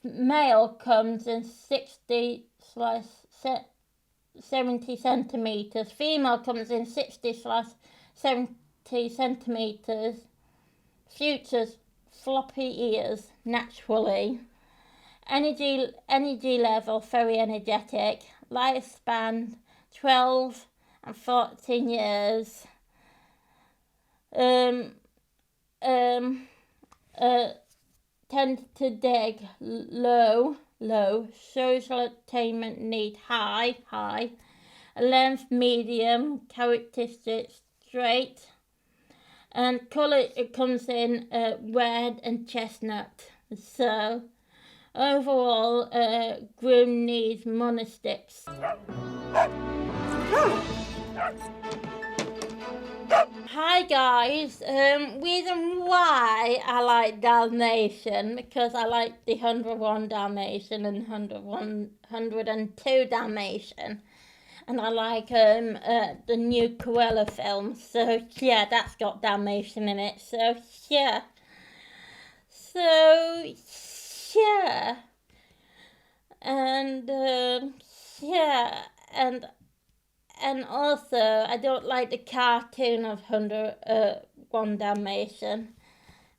male comes in 60/70 centimeters. Female comes in 60/70 centimeters. Features floppy ears naturally. Energy level very energetic. Lifespan 12 and 14 years. Tend to dig low. Social attainment need high. Length medium. Characteristics straight. And colour, it comes in red and chestnut. So overall, groom needs monastics. Hi guys, reason why I like Dalmatian, because I like the 101 Dalmatian and 102 Dalmatian, and I like the new Cruella film, so yeah, that's got Dalmatian in it, so yeah. And yeah, and also I don't like the cartoon of 101 Dalmatian.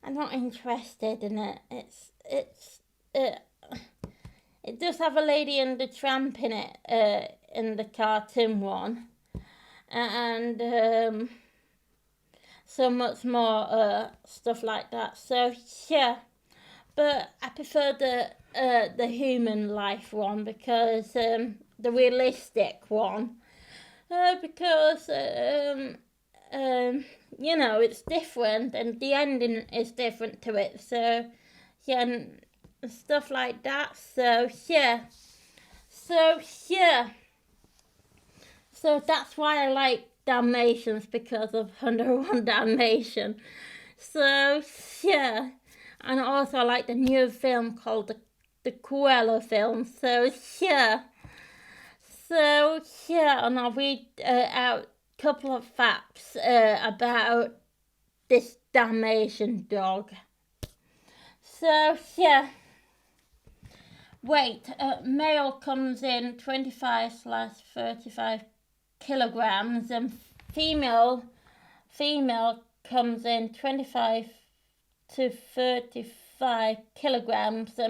I'm not interested in it. It does have a Lady and the Tramp in it, in the cartoon one, and so much more stuff like that. So yeah, but I prefer the human life one because the realistic one because it's different and the ending is different to it. So yeah, and stuff like that. So yeah, so that's why I like Dalmatians because of 101 Dalmatian. So yeah, and also I like the new film called the Cruella film. So yeah. So yeah, and I'll read out a couple of facts about this Dalmatian dog. So yeah, weight male comes in 25/35 kilograms, and female comes in 25 to 35 kilograms,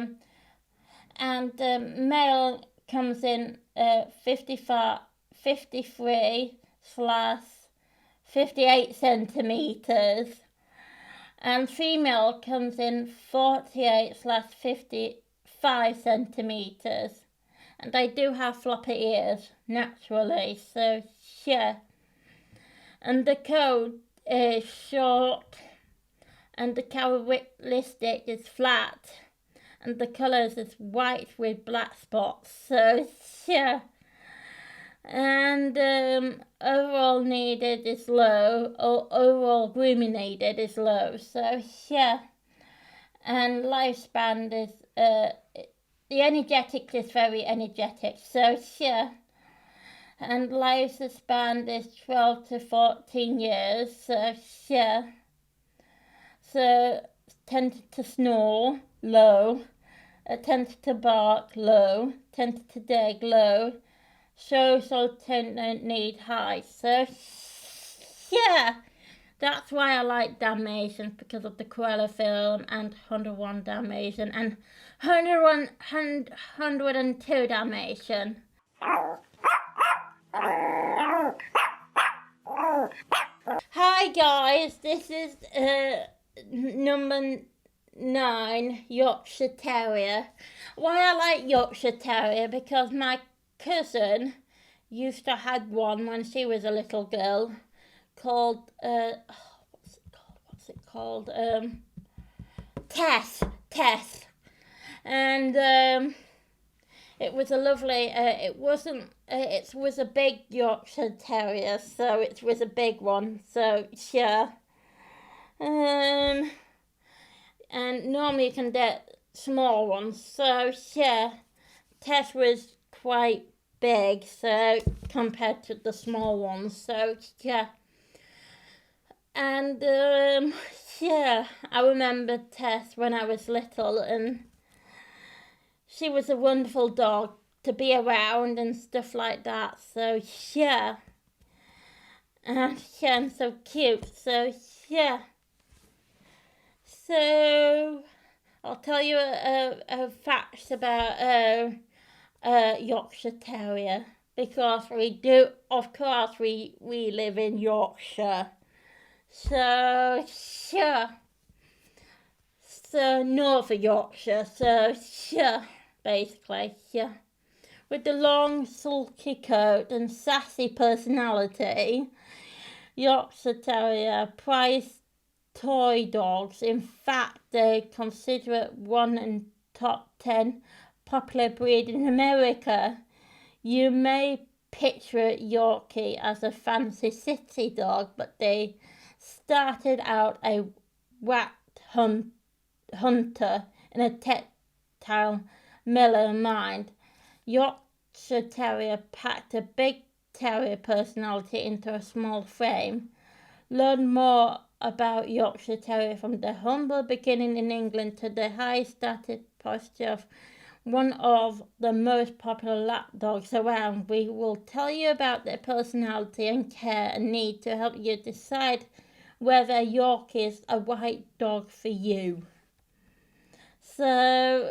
and male comes in 53/58 centimeters, and female comes in 48/55 centimeters. And they do have floppy ears naturally, so yeah. And the coat is short, and the characteristic is flat, and the colours is white with black spots. So yeah. And overall needed is low, or overall grooming needed is low. So yeah. And lifespan is the energetic is very energetic. So yeah. And lifespan is 12 to 14 years. So yeah. So tended to snore, low. Tended to bark, low. Tended to dig, low. Social need high. So yeah, that's why I like Dalmatians, because of the Cruella film and 101 Dalmatian and 102 Dalmatian. Hi guys, this is number 9 Yorkshire Terrier. Why I like Yorkshire Terrier? Because my cousin used to have one when she was a little girl called what's it called Tess, and it was a lovely it was a big Yorkshire Terrier, so it was a big one. So yeah, and normally you can get small ones. So yeah, Tess was quite big, so compared to the small ones. So yeah, and yeah, I remember Tess when I was little, and she was a wonderful dog to be around and stuff like that. So yeah, and so cute. So yeah, so I'll tell you a facts about Yorkshire Terrier, because we do, of course, we live in Yorkshire. So yeah, so North of Yorkshire. So yeah, basically yeah. With the long, sulky coat and sassy personality, Yorkshire Terrier are prized toy dogs. In fact, they consider it one in top 10 popular breed in America. You may picture Yorkie as a fancy city dog, but they started out a rat hunter in a tactile mellow mind. Yorkshire Terrier packed a big terrier personality into a small frame. Learn more about Yorkshire Terrier from the humble beginning in England to the high-status posture of one of the most popular lap dogs around. We will tell you about their personality and care and need to help you decide whether York is a right dog for you. So,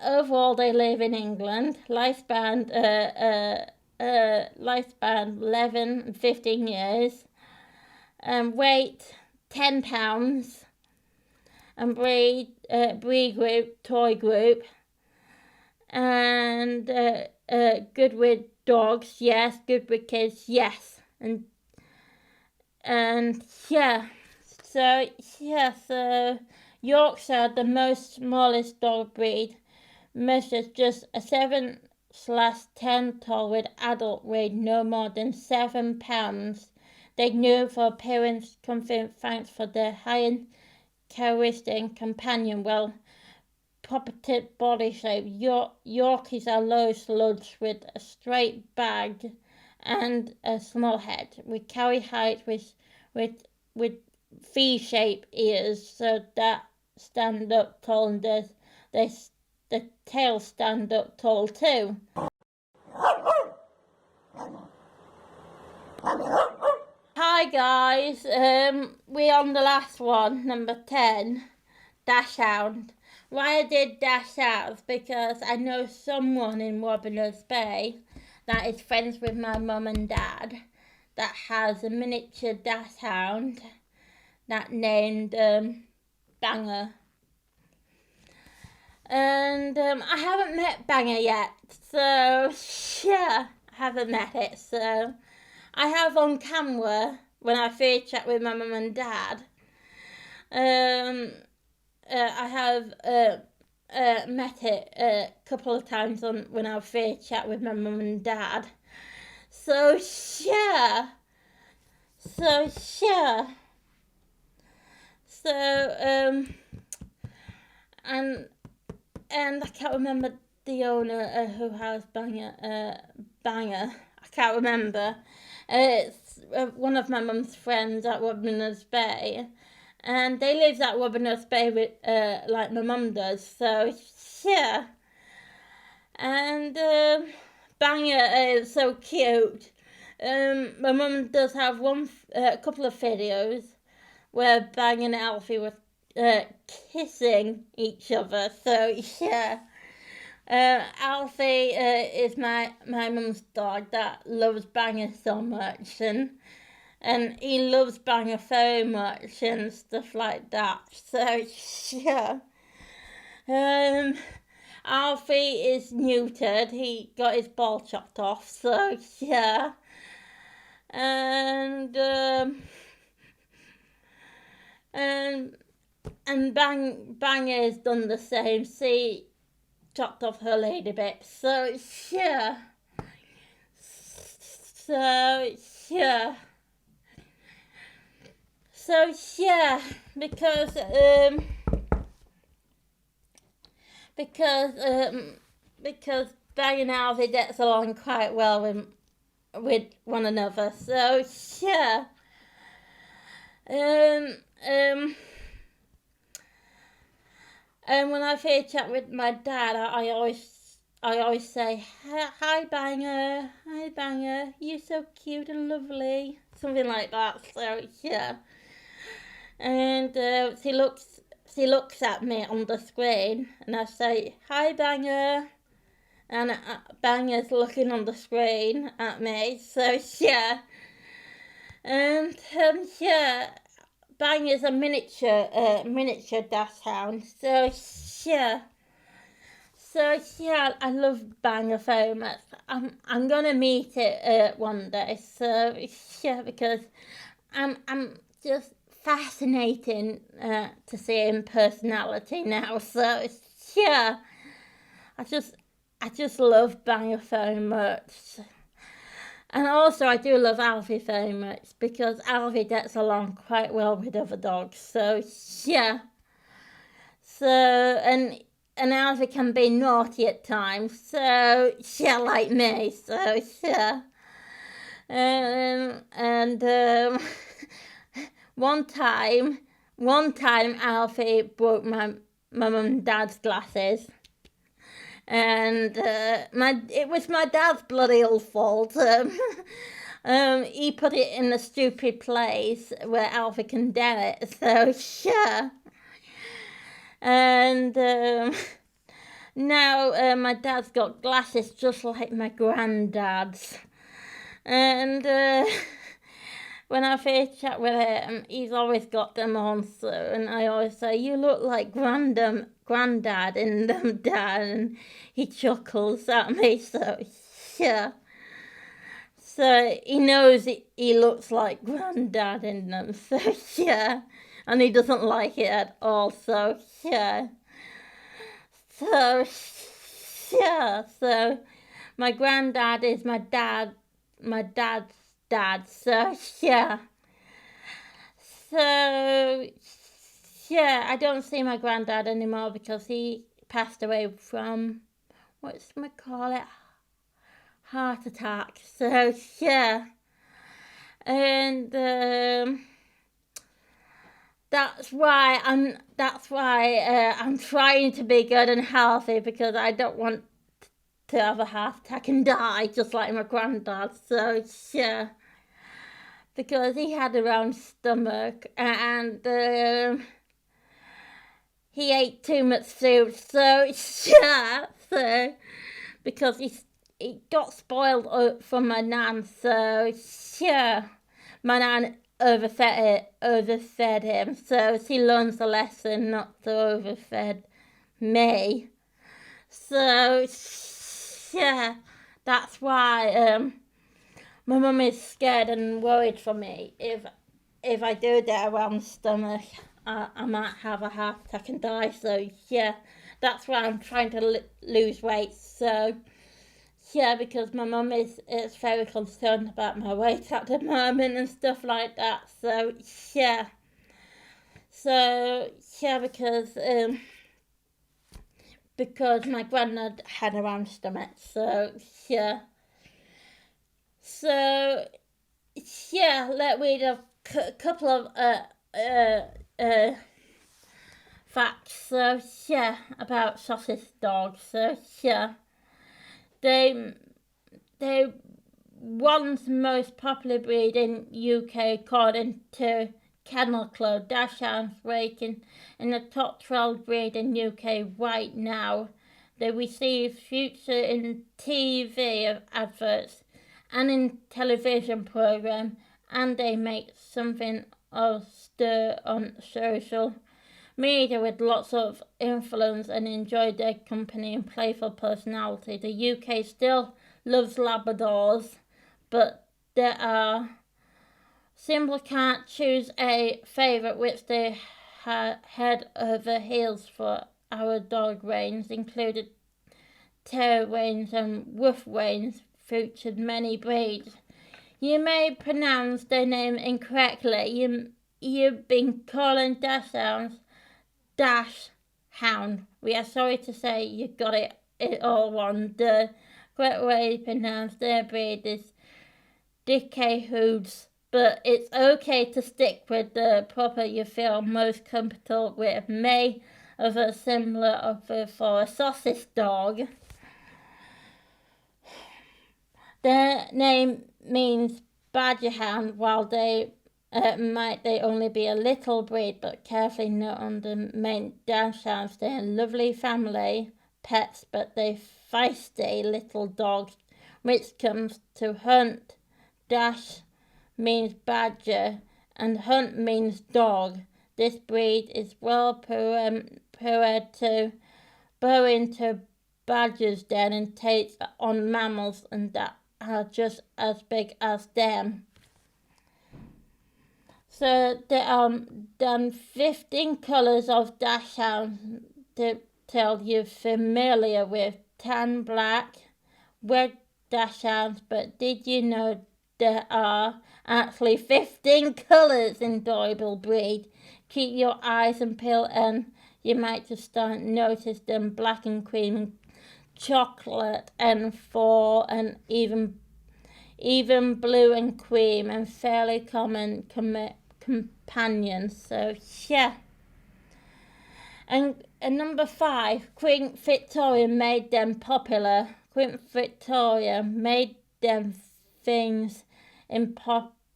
overall they live in England. Lifespan 11 and 15 years. Weight 10 pounds. And breed group, toy group. And good with dogs, yes. Good with kids, yes. And yeah. So Yorkshire, the most smallest dog breed, measures just a 7/10 tall with adult weight no more than 7 pounds. They knew for appearance, confident, thanks for their high characteristic companion, well proportionate body shape. Yorkies are low slugs with a straight back and a small head. We carry height with V-shaped ears, so that stand up tall, and the tail stand up tall too. Hi guys, we're on the last one, number 10, Dachshund. Why I did Dachshund because I know someone in Wabberner's Bay that is friends with my mum and dad that has a miniature Dachshund that named Banger. And I haven't met Banger yet, so yeah, I haven't met it. So I have on camera when I first chat with my mum and dad. I have met it a couple of times when I first chat with my mum and dad. So yeah. And I can't remember the owner who has Banger. I can't remember. It's one of my mum's friends at Wabberner's Bay, and they live at Wabberner's Bay with like my mum does. So yeah, and Banger is so cute. My mum does have a couple of videos where Bang and Alfie were kissing each other. So yeah, Alfie is my mum's dog that loves Banger so much, and he loves Banger so much and stuff like that. So yeah, Alfie is neutered. He got his ball chopped off. So yeah, and Bang has done the same. See, chopped off her lady bit. So yeah. Because Bang and Alfie gets along quite well with one another. So yeah. And when I first chat with my dad, I always say, "Hi Banger, you're so cute and lovely," something like that. So yeah. And she looks at me on the screen, and I say, "Hi Banger," and Banger's looking on the screen at me. So yeah. And yeah. Bang is a miniature dachshund. So yeah, I love Banger so much. I'm gonna meet it one day. So yeah, because I'm just fascinating to see in personality now. So yeah, I just love Banger so much. And also I do love Alfie very much because Alfie gets along quite well with other dogs. So yeah. So and Alfie can be naughty at times. So yeah, like me. So yeah. One time Alfie broke my mum and dad's glasses. And it was my dad's bloody old fault. He put it in a stupid place where Alfie can get it. So yeah, and Now my dad's got glasses just like my granddad's. And when I first chat with him, he's always got them on, so, and I always say, you look like granddad in them, Dad, and he chuckles at me, so, yeah. So he knows he looks like granddad in them, so, yeah. And he doesn't like it at all, so, yeah. So, yeah, so my granddad is my dad's dad, so yeah. So yeah, I don't see my granddad anymore because he passed away from, what's we call it, heart attack. So yeah, and that's why I'm trying to be good and healthy, because I don't want to have a heart attack and die just like my granddad. So yeah, because he had a round stomach and he ate too much food. So yeah, so because he got spoiled from my nan. So yeah, my nan overfed him. So he learns a lesson not to overfed me. So yeah, that's why my mum is scared and worried for me. If I do get a round stomach, I might have a heart attack and die. So yeah, that's why I'm trying to lose weight. So yeah, because my mum is very concerned about my weight at the moment and stuff like that. So yeah, because my granddad had a round stomach. So yeah. So yeah, let me read a couple of facts. So yeah, about sausage dogs. So yeah, they once most popular breed in UK according to Kennel Club. Dachshunds ranking in the top 12 breed in UK right now. They receive feature in TV adverts and in television program, and they make something of stir on social media with lots of influence and enjoy their company and playful personality. The UK still loves Labradors, but there are simply can't choose a favourite, which they head over heels for. Our dog range included Terrier range and Wolf range, featured many breeds. You may pronounce their name incorrectly. You've been calling Dachshunds Dash Hound. We are sorry to say you got it all wrong. The correct way to pronounce their breed is Dekker-Turner, but it's okay to stick with the proper you feel most comfortable with. May of a similar offer for a sausage dog. Their name means badger hound, while they might only be a little breed, but carefully not on the main dachshunds. They're a lovely family pets, but they're feisty little dogs, which comes to hunt. Dash means badger and hunt means dog. This breed is well prepared to burrow into badgers' den and take on mammals and that are just as big as them. So there are 15 colours of dachshunds to tell you familiar with: tan, black, red dachshunds. But did you know there are actually 15 colours in adorable breed? Keep your eyes and peel, and you might just start notice them: black and cream and chocolate and four, and even blue and cream, and fairly common companions. So yeah. And number 5, Queen Victoria made them popular. Queen Victoria made them things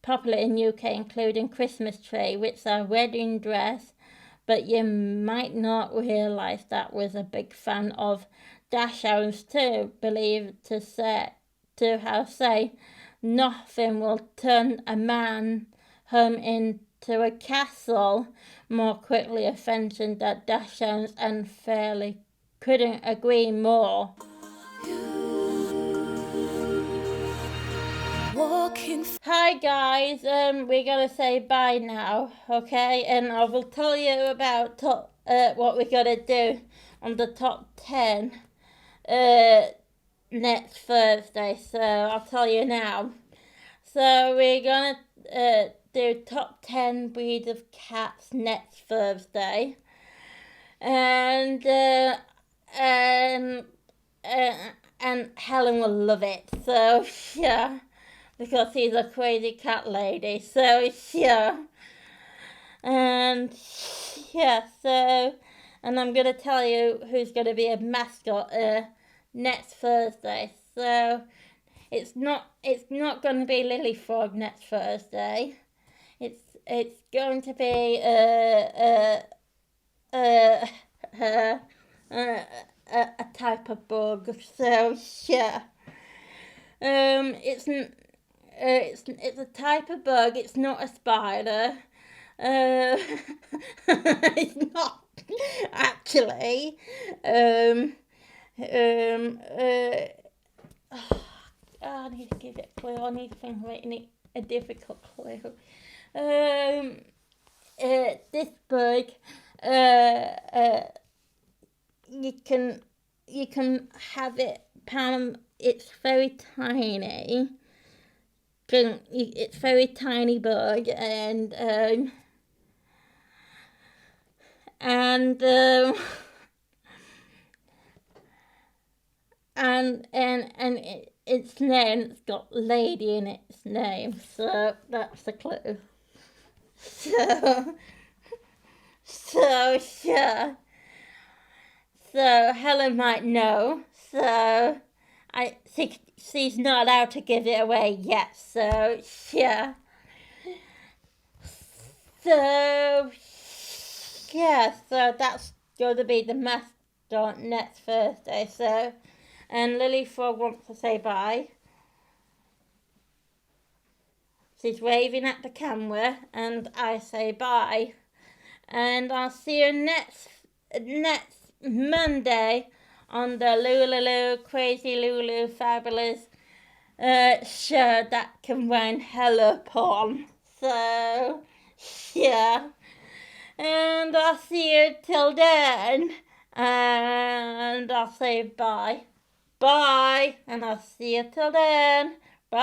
popular in UK, including Christmas tree, which are wedding dress, but you might not realise that was a big fan of Dachshunds too. Believe to have say, nothing will turn a man home into a castle more quickly offended that Dachshunds and fairly couldn't agree more. Hi guys, we're gonna say bye now, okay? And I will tell you about what we're gonna do on the top 10 next Thursday. So I'll tell you now. So we're gonna do top 10 breeds of cats next Thursday, and Helen will love it. So yeah. Because he's a crazy cat lady, so yeah. And yeah, so, and I'm gonna tell you who's gonna be a mascot next Thursday. So it's not gonna be Lily Frog next Thursday. It's going to be a type of bug. So yeah. It's a type of bug. It's not a spider. It's not actually. I need to give it a clue. I need to think of a difficult clue. This bug, you can have it. It's very tiny. It's very tiny bug, and its name, it's got lady in its name, so that's the clue. So yeah. So Helen might know. So I think she's not allowed to give it away yet. So yeah. So yeah. So that's going to be the mascot next Thursday. So, and Lily Frog wants to say bye. She's waving at the camera, and I say bye. And I'll see you next Monday on the Lulu Crazy Lulu Fabulous show that can run hell upon. So yeah, and I'll see you till then, and I'll say bye, and I'll see you till then. Bye.